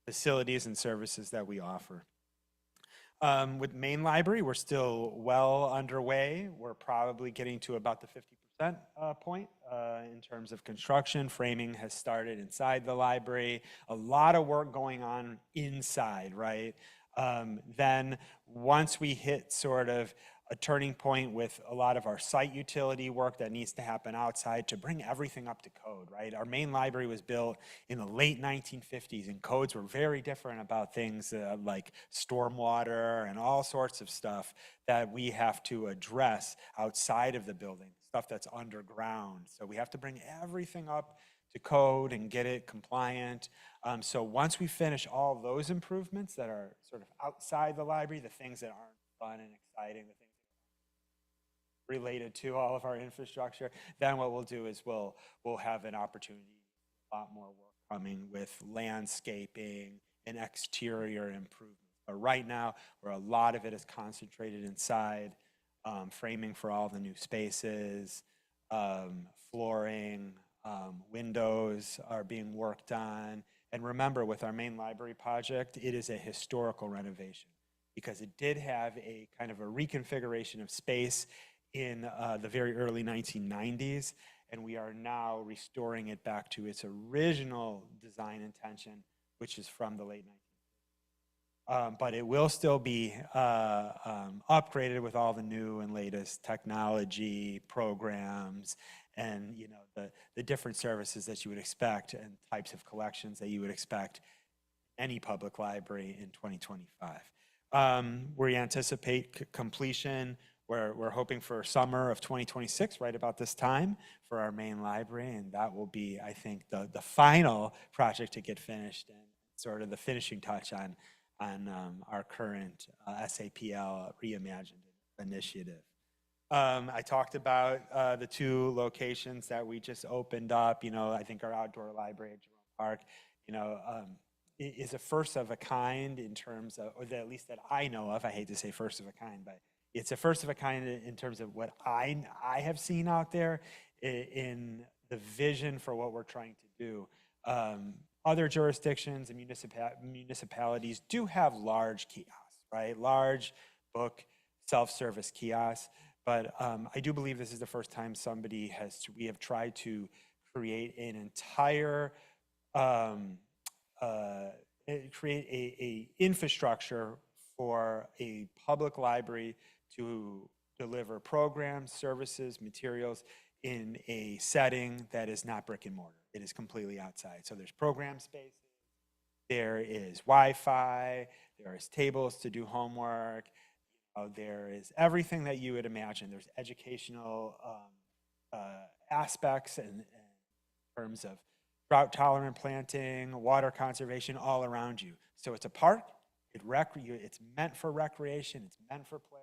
facilities and services that we offer. With Main Library, we're still well underway. We're probably getting to about the 50% point in terms of construction. Framing has started inside the library. A lot of work going on inside, right? Then once we hit sort of a turning point with a lot of our site utility work that needs to happen outside to bring everything up to code, right? Our main library was built in the late 1950s, and codes were very different about things like stormwater and all sorts of stuff that we have to address outside of the building, stuff that's underground. So we have to bring everything up to code and get it compliant. So once we finish all those improvements that are sort of outside the library, the things that aren't fun and exciting, the things related to all of our infrastructure, then what we'll do is we'll have an opportunity, a lot more work coming with landscaping and exterior improvements. But right now, where a lot of it is concentrated inside, framing for all the new spaces, flooring, windows are being worked on. And remember, with our main library project, it is a historical renovation because it did have a kind of a reconfiguration of space in the very early 1990s, and we are now restoring it back to its original design intention, which is from the late 1950s. But it will still be upgraded with all the new and latest technology, programs, and the different services that you would expect and types of collections that you would expect any public library in 2025. We anticipate completion. We're hoping for summer of 2026, right about this time, for our main library, and that will be, I think, the final project to get finished and sort of the finishing touch on our current SAPL Reimagined initiative. I talked about the 2 locations that we just opened up. I think our outdoor library at Jerome Park, is a first of a kind in terms of, or at least that I know of. I hate to say first of a kind, but it's a first of a kind in terms of what I have seen out there in the vision for what we're trying to do. Other jurisdictions and municipalities do have large kiosks, right? Large book self-service kiosks. But I do believe this is the first time we have tried to create an entire, create a infrastructure for a public library to deliver programs, services, materials in a setting that is not brick and mortar. It is completely outside. So there's program spaces, there is Wi-Fi, there is tables to do homework, there is everything that you would imagine. There's educational aspects in terms of drought-tolerant planting, water conservation all around you. So it's a park. It's meant for recreation. It's meant for play.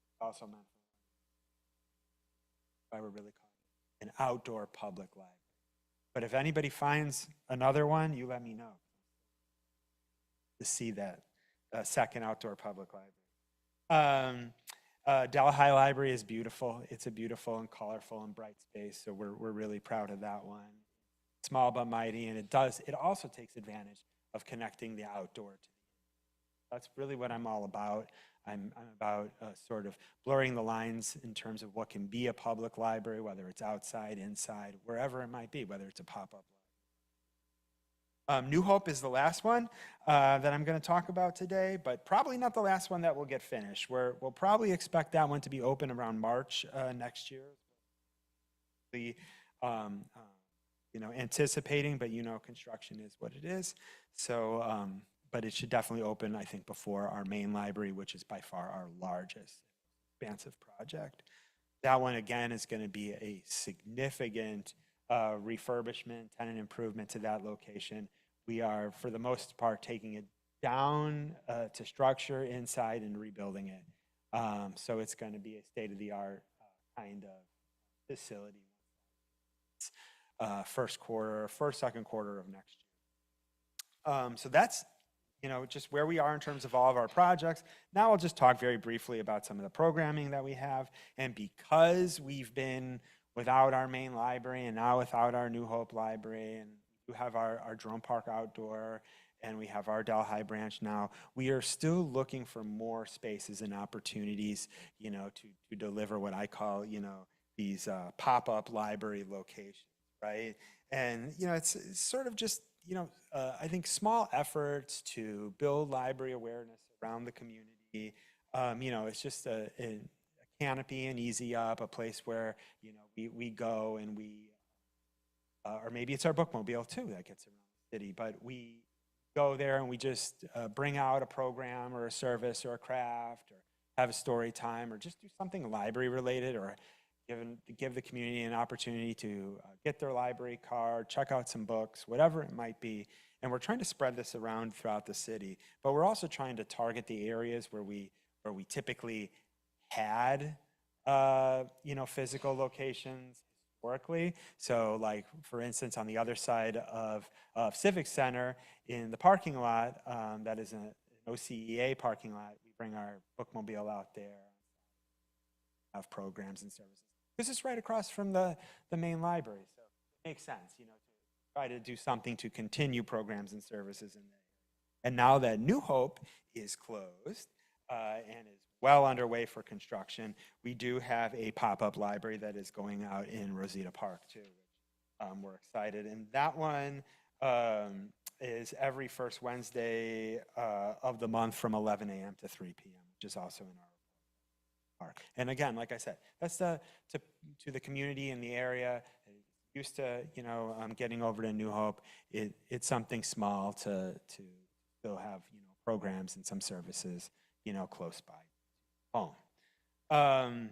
It's also meant for why we're really calling it an outdoor public library. But if anybody finds another one, you let me know to see that second outdoor public library. Delhi Library is beautiful. It's a beautiful and colorful and bright space, so we're really proud of that one. Small but mighty, and it also takes advantage of connecting the outdoor to that's really what I'm all about. I'm about sort of blurring the lines in terms of what can be a public library, whether it's outside, inside, wherever it might be, whether it's a pop-up library. New Hope is the last one that I'm going to talk about today, but probably not the last one that will get finished. We'll probably expect that one to be open around March next year. Anticipating, but construction is what it is. So, but it should definitely open, I think, before our main library, which is by far our largest expansive project. That one, again, is going to be a significant refurbishment, tenant improvement to that location. We are, for the most part, taking it down to structure inside and rebuilding it. So it's going to be a state-of-the-art kind of facility. Second quarter of next year. So that's just where we are in terms of all of our projects. Now I'll just talk very briefly about some of the programming that we have. And because we've been without our main library and now without our New Hope library, and we have our Jerome Park outdoor, and we have our Delhi branch now, we are still looking for more spaces and opportunities, to deliver what I call, these pop-up library locations, right? And, it's sort of just, I think small efforts to build library awareness around the community. It's just a canopy and easy up, a place where, we go and or maybe it's our bookmobile too that gets around the city, but we go there and we just bring out a program or a service or a craft or have a story time or just do something library related or give the community an opportunity to get their library card, check out some books, whatever it might be. And we're trying to spread this around throughout the city, but we're also trying to target the areas where where we typically had, physical locations historically. So like, for instance, on the other side of Civic Center in the parking lot, that is an OCEA parking lot, we bring our bookmobile out there, have programs and services. This is right across from the main library, so it makes sense, to try to do something to continue programs and services in there. And now that New Hope is closed and is well underway for construction, we do have a pop-up library that is going out in Rosita Park too, which we're excited. And that one is every first Wednesday of the month from 11 a.m. to 3 p.m., which is also in our park. And again, like I said, that's to the community in the area used to, getting over to New Hope. It's something small to still have, programs and some services, close by home.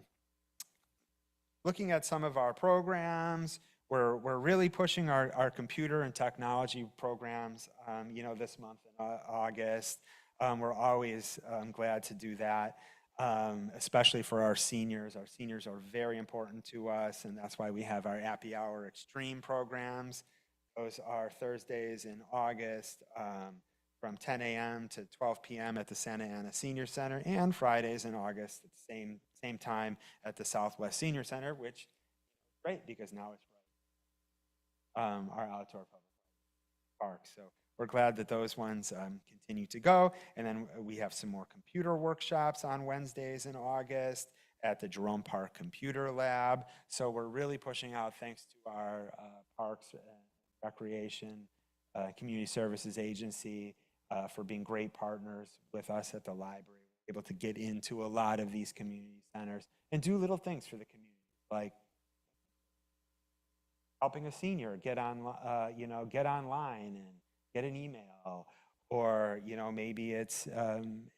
Looking at some of our programs, we're really pushing our computer and technology programs, this month in August. We're always glad to do that. Especially for our seniors. Our seniors are very important to us, and that's why we have our Happy Hour Extreme programs. Those are Thursdays in August from 10 a.m. to 12 p.m. at the Santa Ana Senior Center, and Fridays in August at the same time at the Southwest Senior Center, which is great because now it's our outdoor public park. So we're glad that those ones continue to go. And then we have some more computer workshops on Wednesdays in August at the Jerome Park Computer Lab. So we're really pushing out, thanks to our Parks and Recreation Community Services Agency for being great partners with us at the library. We're able to get into a lot of these community centers and do little things for the community, like helping a senior get online and get an email, or maybe it's an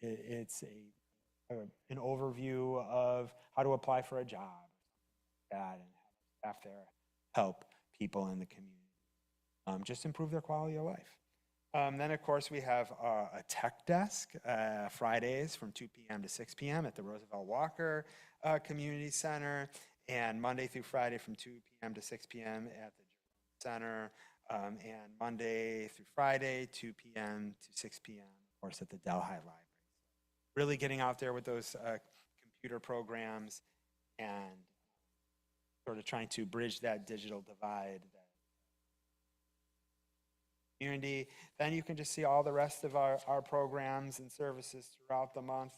overview of how to apply for a job, and have staff there help people in the community just improve their quality of life. Then of course we have a tech desk Fridays from 2 p.m. to 6 p.m. at the Roosevelt Walker Community Center, and Monday through Friday from 2 p.m. to 6 p.m. at the Center. And Monday through Friday, 2 p.m. to 6 p.m., of course, at the Delhi Library. Really getting out there with those computer programs and sort of trying to bridge that digital divide. Community. Then you can just see all the rest of our programs and services throughout the month.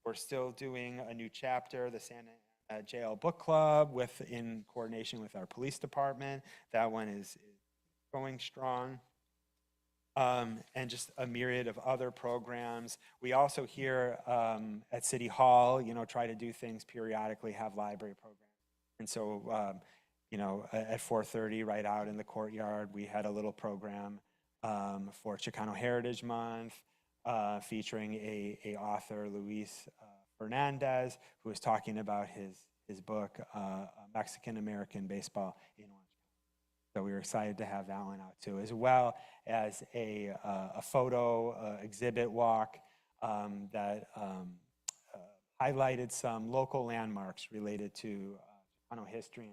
We're still doing a new chapter, the Santa Ana Jail Book Club, in coordination with our police department. That one is going strong, and just a myriad of other programs. We also here at City Hall, try to do things periodically, have library programs. And so, at 4:30, right out in the courtyard, we had a little program for Chicano Heritage Month, featuring a author, Luis Fernandez, who was talking about his book, Mexican American Baseball in Orange. So we were excited to have that one out too, as well as a photo exhibit walk that highlighted some local landmarks related to Chicano history,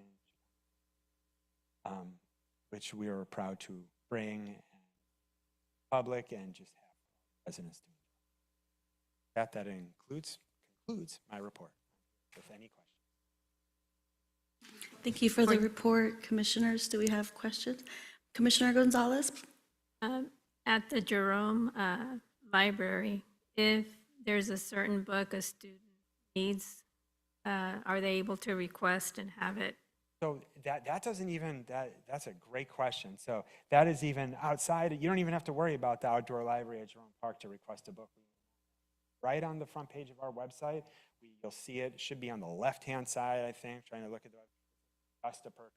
which we were proud to bring public and just have residents do. That concludes my report. With any questions. Thank you for the report, Commissioners. Do we have questions? Commissioner Gonzalez? At the Jerome Library, if there's a certain book a student needs, are they able to request and have it? So that's a great question. So that is even outside, you don't even have to worry about the outdoor library at Jerome Park to request a book. Right on the front page of our website, you'll see it. It should be on the left-hand side, I think, trying to look at the request to purchase.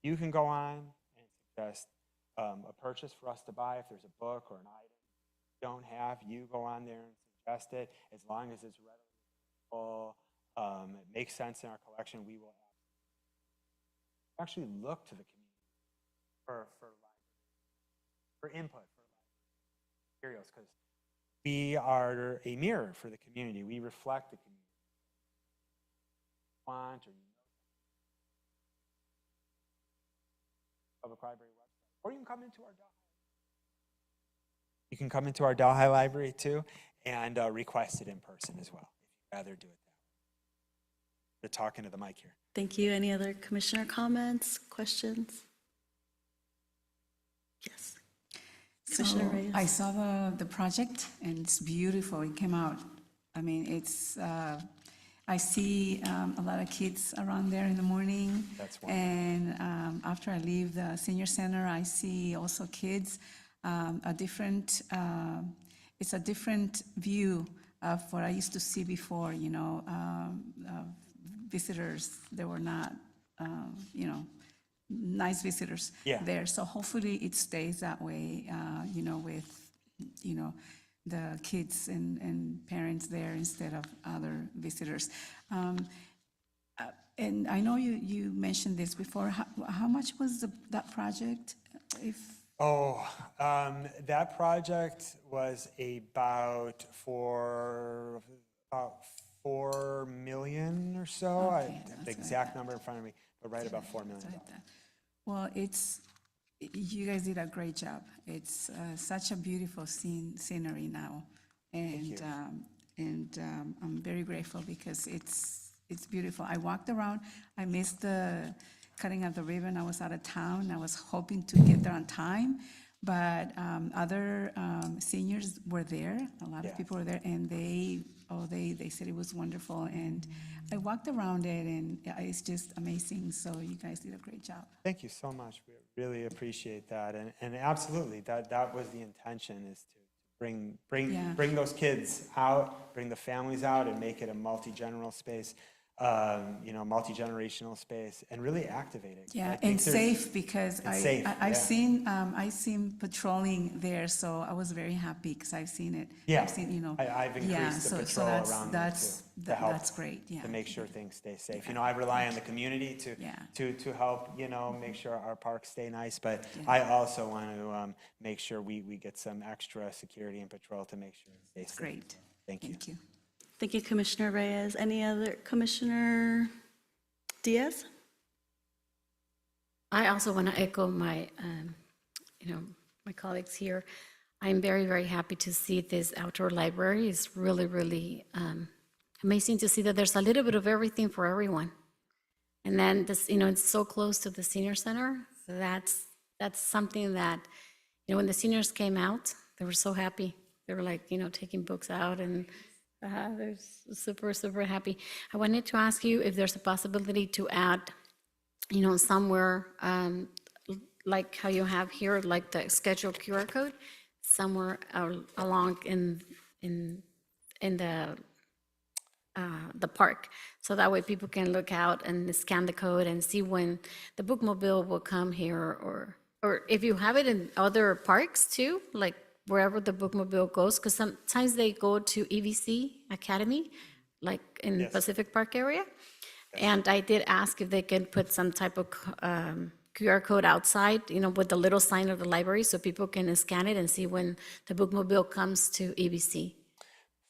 You can go on and suggest a purchase for us to buy if there's a book or an item you don't have. You go on there and suggest it. As long as it's readily available, it makes sense in our collection, we will actually look to the community for input, for materials, because we are a mirror for the community. We reflect the community. Want or public library website, or you can come into our Delhi. You can come into our Delhi library too and request it in person as well, if you'd rather do it that way. They're talking to the mic here. Thank you. Any other commissioner comments, questions? Yes. Commissioner So Reyes. I saw the project and it's beautiful. It came out. I mean, it's, I see a lot of kids around there in the morning. That's wonderful. And after I leave the senior center, I see also kids, it's a different view of what I used to see before, you know, visitors. They were not, you know, nice visitors Yeah. there. So hopefully it stays that way, you know, with, you know, the kids and parents there instead of other visitors. And I know you mentioned this before. How much was that project? If Oh, that project was about about 4 million or so. I Okay, have the that's what I exact number in front of me, but right about $4 million. like that. Well, you guys did a great job. It's such a beautiful scenery now. And, I'm very grateful because it's beautiful. I walked around, I missed the cutting of the ribbon. I was out of town. I was hoping to get there on time, but other seniors were there. A lot of Yeah. people were there, and they said it was wonderful. And I walked around it, and it's just amazing. So you guys did a great job. Thank you so much. We really appreciate that. And absolutely, that was the intention, is to Yeah. bring those kids out, bring the families out, and make it a multi-generational space, you know, multi-generational space, and really activate it. I Yeah, think and there's- safe, because and safe, I've yeah. seen patrolling there, so I was very happy because I've seen it. Yeah, I've seen, you know. I've yeah, increased the so patrol that's- around there that's- too, to help. That's great, yeah. To make sure things stay safe. You know, I rely on the community Yeah. to help, you know, make sure our parks stay nice, but I also want to make sure we get some extra security and patrol to make sure it stays safe. Great. Thank you. Thank you. Thank you, Commissioner Reyes. Any other, Commissioner Diaz? I also want to echo my, my colleagues here. I'm very, very happy to see this outdoor library. It's really, really amazing to see that there's a little bit of everything for everyone. And then this, it's so close to the senior center. So that's something that, when the seniors came out, they were so happy. They were like, taking books out, and they're super, super happy. I wanted to ask you if there's a possibility to add, somewhere, like how you have here, like the scheduled QR code, somewhere along in the park. So that way people can look out and scan the code and see when the bookmobile will come here, or if you have it in other parks too, like wherever the bookmobile goes, because sometimes they go to EVC Academy, like in Yes. Pacific Park area. And I did ask if they can put some type of QR code outside, with the little sign of the library, so people can scan it and see when the bookmobile comes to EVC.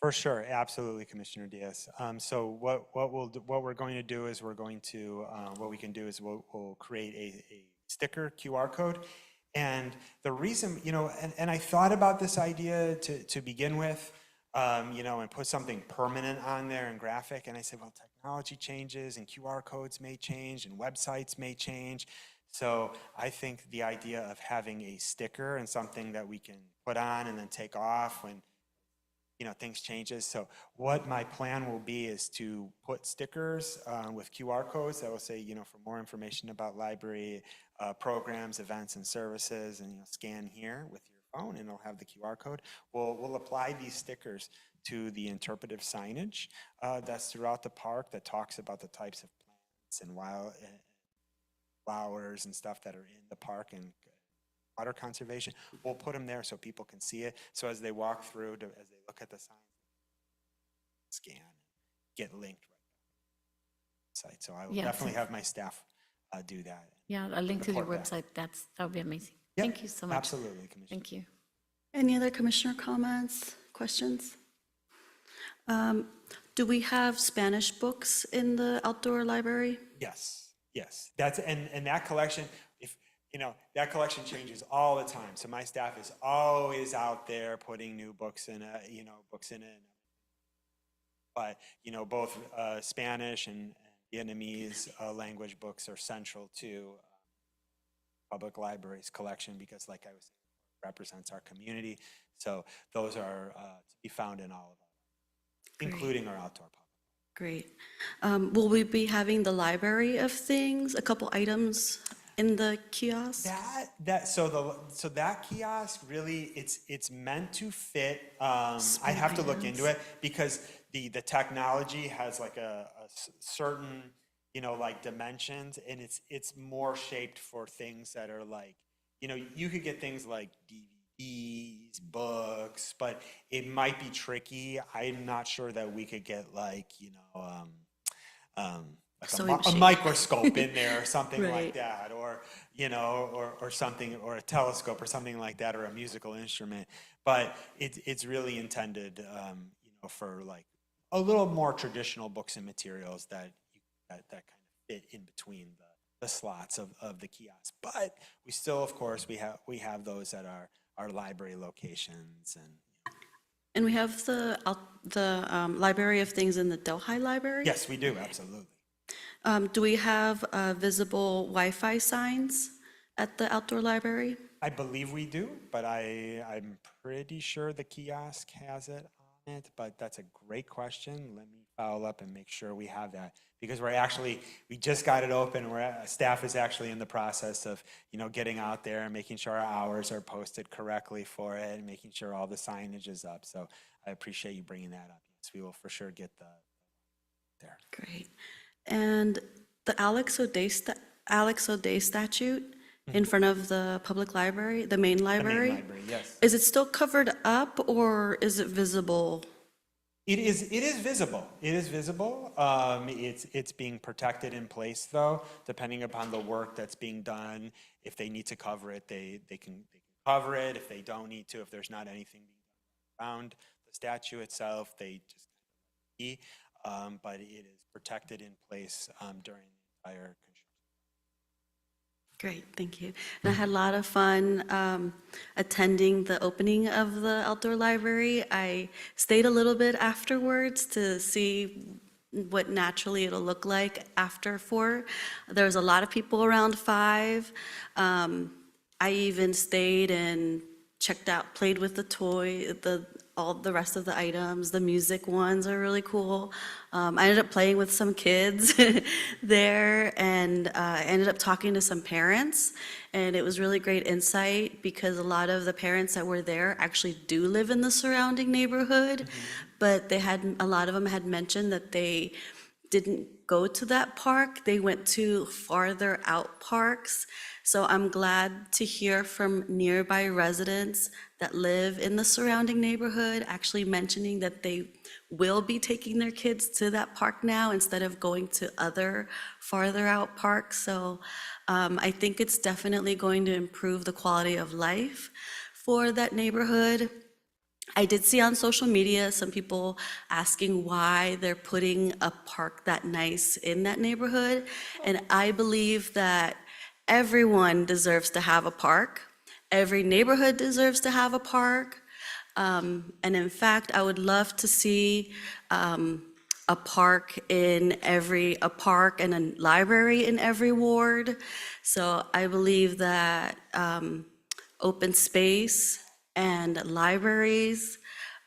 For sure, absolutely, Commissioner Diaz. So what we're going to do is what we can do is we'll create a sticker QR code. And the reason, and I thought about this idea to begin with, and put something permanent on there and graphic. And I said, well, technology changes and QR codes may change and websites may change. So I think the idea of having a sticker and something that we can put on and then take off when, things changes. So what my plan will be is to put stickers with QR codes that will say, for more information about library programs, events, and services, and scan here with your phone, and it'll have the QR code. We'll apply these stickers to the interpretive signage that's throughout the park that talks about the types of plants and flowers and stuff that are in the park and water conservation. We'll put them there so people can see it. So as they walk through, as they look at the sign, scan, get linked right to the site. So I will Yes. definitely have my staff do that. Yeah, a link to your Report back. website, that would be amazing. Yep, Thank you so much. Absolutely, Commissioner. Thank you. Any other commissioner comments, questions? Do we have Spanish books in the outdoor library? Yes, yes. That's, and that collection, if, you know, that collection changes all the time. So my staff is always out there putting new books in, books in it. But, you know, both Spanish and Vietnamese language books are central to public libraries collection because, like I was saying, it represents our community. So those are to be found in all of them, including our outdoor public. Great. Will we be having the library of things, a couple items in the kiosk? So that kiosk really, it's meant to fit. I have to look into it because the technology has like a certain, you know, like dimensions, and it's more shaped for things that are like, you know, you could get things like DVDs, books, but it might be tricky. I'm not sure that we could get like, you know, like a microscope in there or something like Right. that, or, you know, or something, or a telescope or something like that, or a musical instrument. But it's really intended, you know, for like a little more traditional books and materials that kind of fit in between the slots of the kiosk. But we still, of course, we have those at our library locations. And we have the library of things in the Delhi Library? Yes, we do, absolutely. Do we have visible Wi-Fi signs at the outdoor library? I believe we do, but I'm pretty sure the kiosk has it on it, but that's a great question. Let me follow up and make sure we have that, because we just got it open. Staff is actually in the process of, you know, getting out there and making sure our hours are posted correctly for it and making sure all the signage is up. So I appreciate you bringing that up. Yes, we will for sure get there. Great. And the Alex O'Day statute in front of the public library, the main The library? main library, yes. Is it still covered up or is it visible? It is visible. It is visible. It's being protected in place, though, depending upon the work that's being done. If they need to cover it, they can cover it. If they don't need to, if there's not anything being done around the statue itself, they just but it is protected in place during the entire construction. Great, thank you. And I had a lot of fun attending the opening of the outdoor library. I stayed a little bit afterwards to see what naturally it'll look like after 4. There was a lot of people around 5. I even stayed and checked out, played with the toy, all the rest of the items. The music ones are really cool. I ended up playing with some kids there, and I ended up talking to some parents, and it was really great insight because a lot of the parents that were there actually do live in the surrounding neighborhood, but a lot of them had mentioned that they didn't go to that park. They went to farther out parks. So I'm glad to hear from nearby residents that live in the surrounding neighborhood actually mentioning that they will be taking their kids to that park now instead of going to other farther out parks. So I think it's definitely going to improve the quality of life for that neighborhood. I did see on social media some people asking why they're putting a park that nice in that neighborhood. And I believe that everyone deserves to have a park. Every neighborhood deserves to have a park. And in fact, I would love to see a park and a library in every ward. So I believe that open space and libraries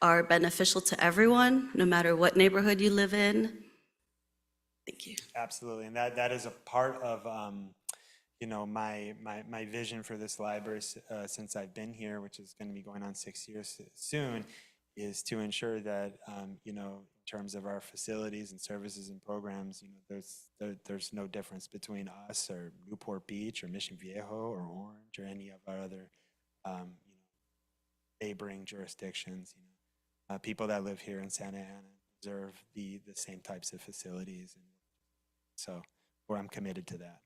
are beneficial to everyone, no matter what neighborhood you live in. Thank you. Absolutely, and that is a part of you know, my vision for this library since I've been here, which is going to be going on 6 years soon, is to ensure that you know, in terms of our facilities and services and programs, you know, there's no difference between us or Newport Beach or Mission Viejo or Orange or any of our other you know, neighboring jurisdictions. You know, people that live here in Santa Ana deserve the same types of facilities, and so I'm committed to that.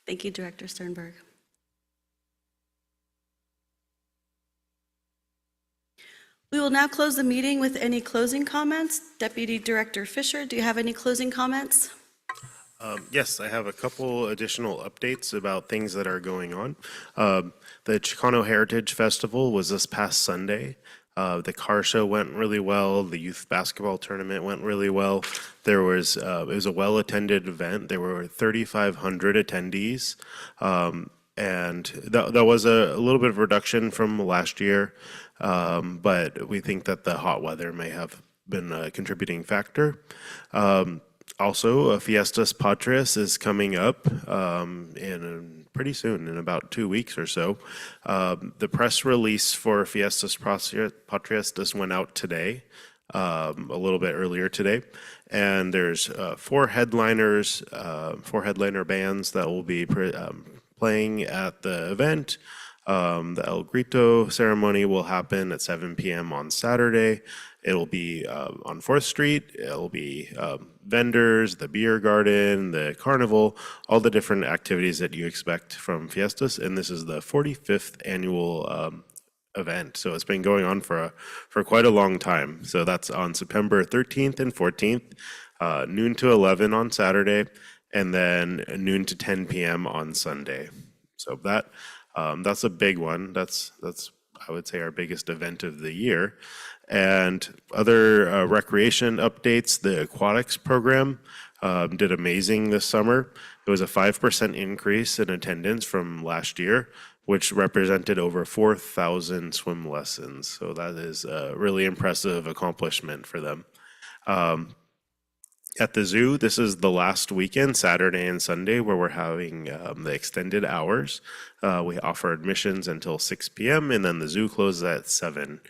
Thank you, Director Sternberg. We will now close the meeting with any closing comments. Deputy Director Fisher, do you have any closing comments? Yes, I have a couple additional updates about things that are going on. The Chicano Heritage Festival was this past Sunday. The car show went really well. The youth basketball tournament went really well. It was a well-attended event. There were 3,500 attendees. And that was a little bit of reduction from last year. But we think that the hot weather may have been a contributing factor. Also, Fiestas Patrias is coming up pretty soon, in about 2 weeks or so. The press release for Fiestas Patrias just went out today, a little bit earlier today. And there's four headliner bands that will be playing at the event. The El Grito ceremony will happen at 7 p.m. on Saturday. It'll be on 4th Street. It'll be vendors, the beer garden, the carnival, all the different activities that you expect from Fiestas. And this is the 45th annual event. So it's been going on for quite a long time. So that's on September 13th and 14th, noon to 11 on Saturday, and then noon to 10 p.m. on Sunday. So that's a big one. That's I would say our biggest event of the year. And other recreation updates, the aquatics program did amazing this summer. It was a 5% increase in attendance from last year, which represented over 4,000 swim lessons. So that is a really impressive accomplishment for them. At the zoo, this is the last weekend, Saturday and Sunday, where we're having the extended hours. We offer admissions until 6 p.m. and then the zoo closes at 7.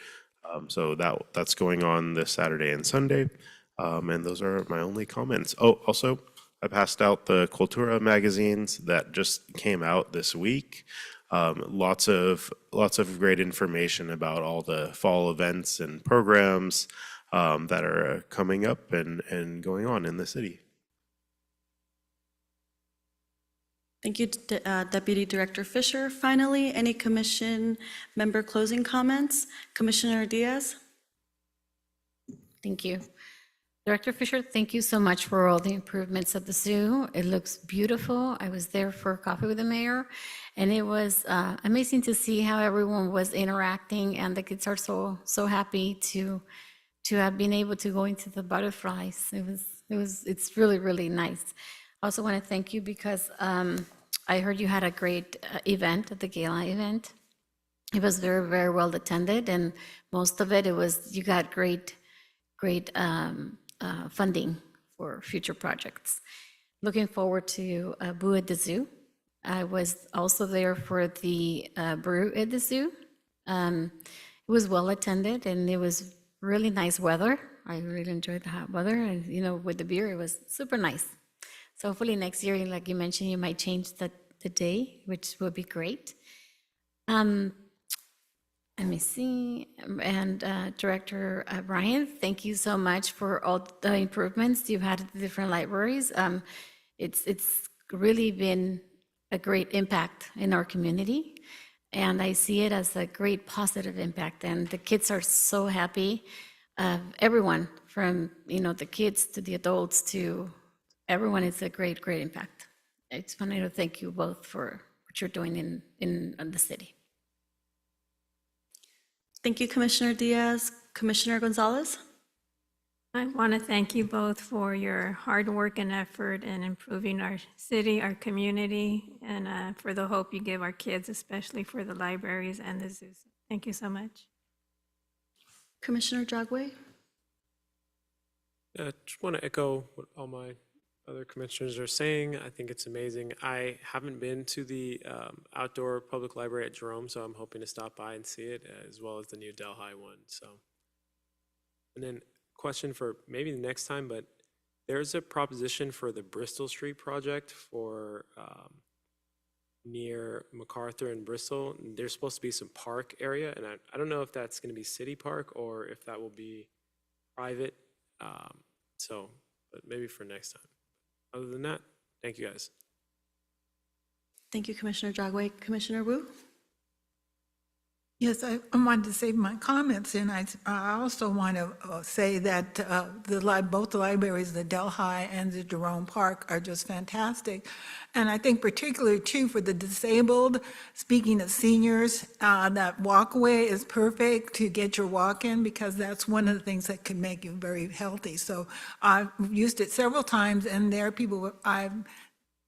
So that's going on this Saturday and Sunday. And those are my only comments. Oh, also, I passed out the Cultura magazines that just came out this week. Lots of great information about all the fall events and programs that are coming up and going on in the city. Thank you, Deputy Director Fisher. Finally, any commission member closing comments? Commissioner Diaz? Thank you. Director Fisher, thank you so much for all the improvements at the zoo. It looks beautiful. I was there for coffee with the mayor, and it was amazing to see how everyone was interacting, and the kids are so happy to have been able to go into the butterflies. It's really, really nice. I also want to thank you because I heard you had a great event at the gala event. It was very, very well attended, and most of it was you got great funding for future projects. Looking forward to Boo at the Zoo. I was also there for the brew at the zoo. It was well attended, and it was really nice weather. I really enjoyed the hot weather, and with the beer, it was super nice. So hopefully next year, like you mentioned, you might change the day, which would be great. Let me see. And Director Brian, thank you so much for all the improvements you've had at the different libraries. It's really been a great impact in our community, and I see it as a great positive impact. And the kids are so happy. Everyone, from the kids to the adults to everyone, it's a great impact. I just wanted to thank you both for what you're doing in the city. Thank you, Commissioner Diaz. Commissioner Gonzalez? I want to thank you both for your hard work and effort in improving our city, our community, and for the hope you give our kids, especially for the libraries and the zoos. Thank you so much. Commissioner Jagwe? Just want to echo what all my other commissioners are saying. I think it's amazing. I haven't been to the outdoor public library at Jerome, so I'm hoping to stop by and see it, as well as the new Delhi one. So, and then question for maybe the next time, but there's a proposition for the Bristol Street project for near MacArthur and Bristol. And there's supposed to be some park area, and I don't know if that's going to be city park or if that will be private. But maybe for next time. Other than that, thank you guys. Thank you, Commissioner Jagwe. Commissioner Wu? Yes, I wanted to save my comments, and I also want to say that both the libraries, the Delhi and the Jerome Park, are just fantastic. And I think particularly too for the disabled, speaking of seniors, that walkway is perfect to get your walk in, because that's one of the things that can make you very healthy. So I've used it several times, and there are people, I've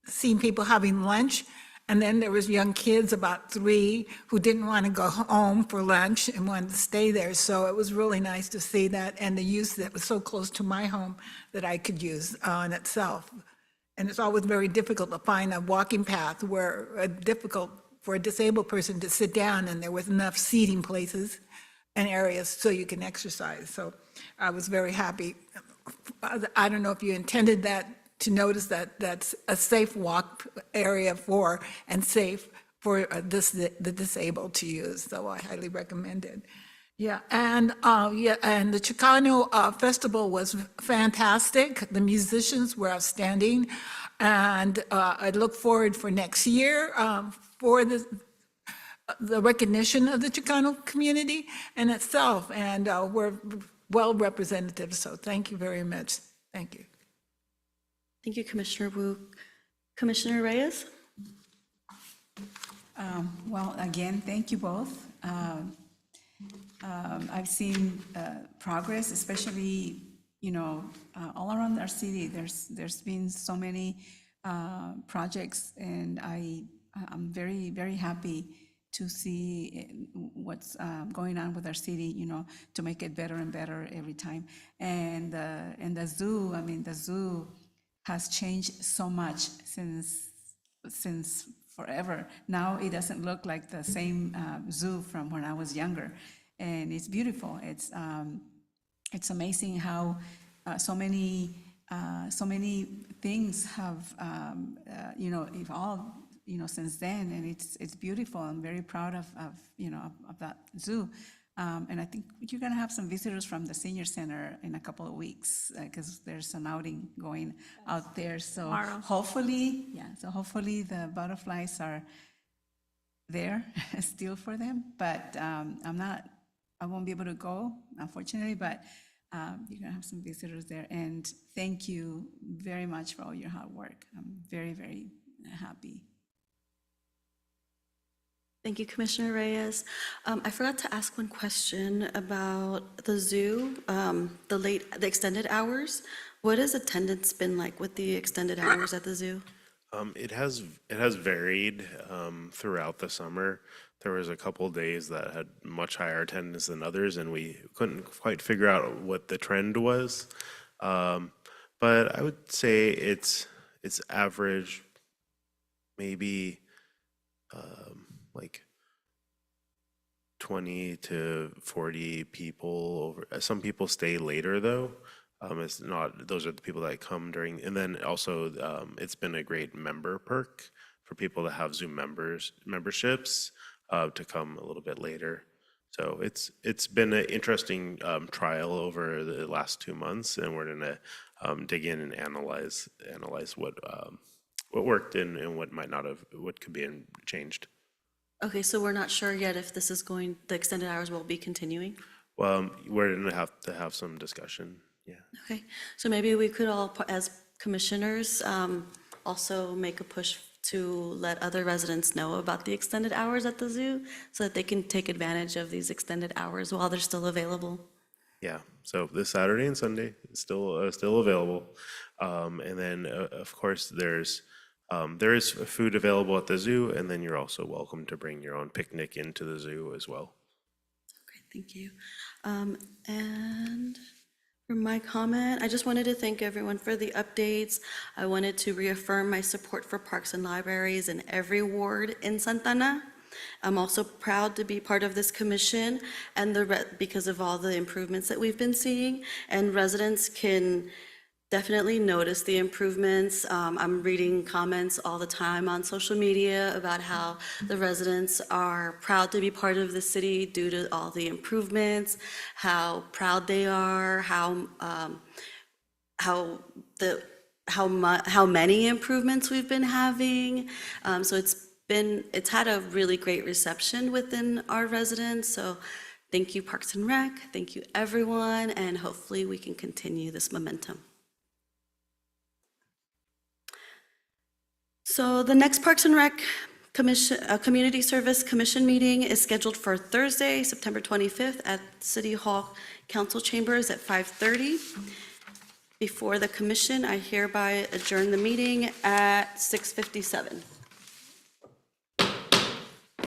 seen people having lunch. And then there was young kids, about 3, who didn't want to go home for lunch and wanted to stay there. So it was really nice to see that, and the use that was so close to my home that I could use in itself. And it's always very difficult to find a walking path where difficult for a disabled person to sit down, and there was enough seating places and areas so you can exercise. So I was very happy. I don't know if you intended that, to notice that that's a safe walk area for, and safe for the disabled to use, so I highly recommend it. Yeah, and the Chicano Festival was fantastic. The musicians were outstanding, and I look forward for next year for the recognition of the Chicano community in itself, and we're well representative, so thank you very much. Thank you. Thank you, Commissioner Wu. Commissioner Reyes? Well, again, thank you both. I've seen progress, especially, all around our city. There's been so many projects, and I'm very, very happy to see what's going on with our city, to make it better and better every time. And the zoo, the zoo has changed so much since forever. Now it doesn't look like the same zoo from when I was younger, and it's beautiful. It's amazing how so many things have evolved since then, and it's beautiful. I'm very proud of that zoo. And I think you're going to have some visitors from the senior center in a couple of weeks, because there's an outing going out there. So Tomorrow. hopefully the butterflies are there still for them. But I won't be able to go, unfortunately, but you're going to have some visitors there. And thank you very much for all your hard work. I'm very, very happy. Thank you, Commissioner Reyes. I forgot to ask one question about the zoo, the extended hours. What has attendance been like with the extended hours at the zoo? It has varied throughout the summer. There was a couple days that had much higher attendance than others, and we couldn't quite figure out what the trend was. But I would say it's average, maybe like 20 to 40 people over. Some people stay later though. It's not, those are the people that come during, and then also it's been a great member perk for people that have Zoom memberships to come a little bit later. So it's been an interesting trial over the last 2 months, and we're gonna dig in and analyze what worked and what might not have, what could be changed. Okay, so we're not sure yet if this is the extended hours will be continuing? Well, we're gonna have to have some discussion, yeah. Okay, so maybe we could all, as commissioners, also make a push to let other residents know about the extended hours at the zoo so that they can take advantage of these extended hours while they're still available. Yeah, so this Saturday and Sunday is still available. And then, of course, there is food available at the zoo, and then you're also welcome to bring your own picnic into the zoo as well. Okay, thank you. And for my comment, I just wanted to thank everyone for the updates. I wanted to reaffirm my support for parks and libraries in every ward in Santa Ana. I'm also proud to be part of this commission and because of all the improvements that we've been seeing, and residents can definitely notice the improvements. I'm reading comments all the time on social media about how the residents are proud to be part of the city due to all the improvements, how proud they are, how many improvements we've been having. So it's it's had a really great reception within our residents, so thank you Parks and Rec, thank you everyone, and hopefully we can continue this momentum. So the next Parks and Rec Commission, Community Service Commission meeting is scheduled for Thursday, September 25th at City Hall Council Chambers at 5:30. Before the commission, I hereby adjourn the meeting at 6:57.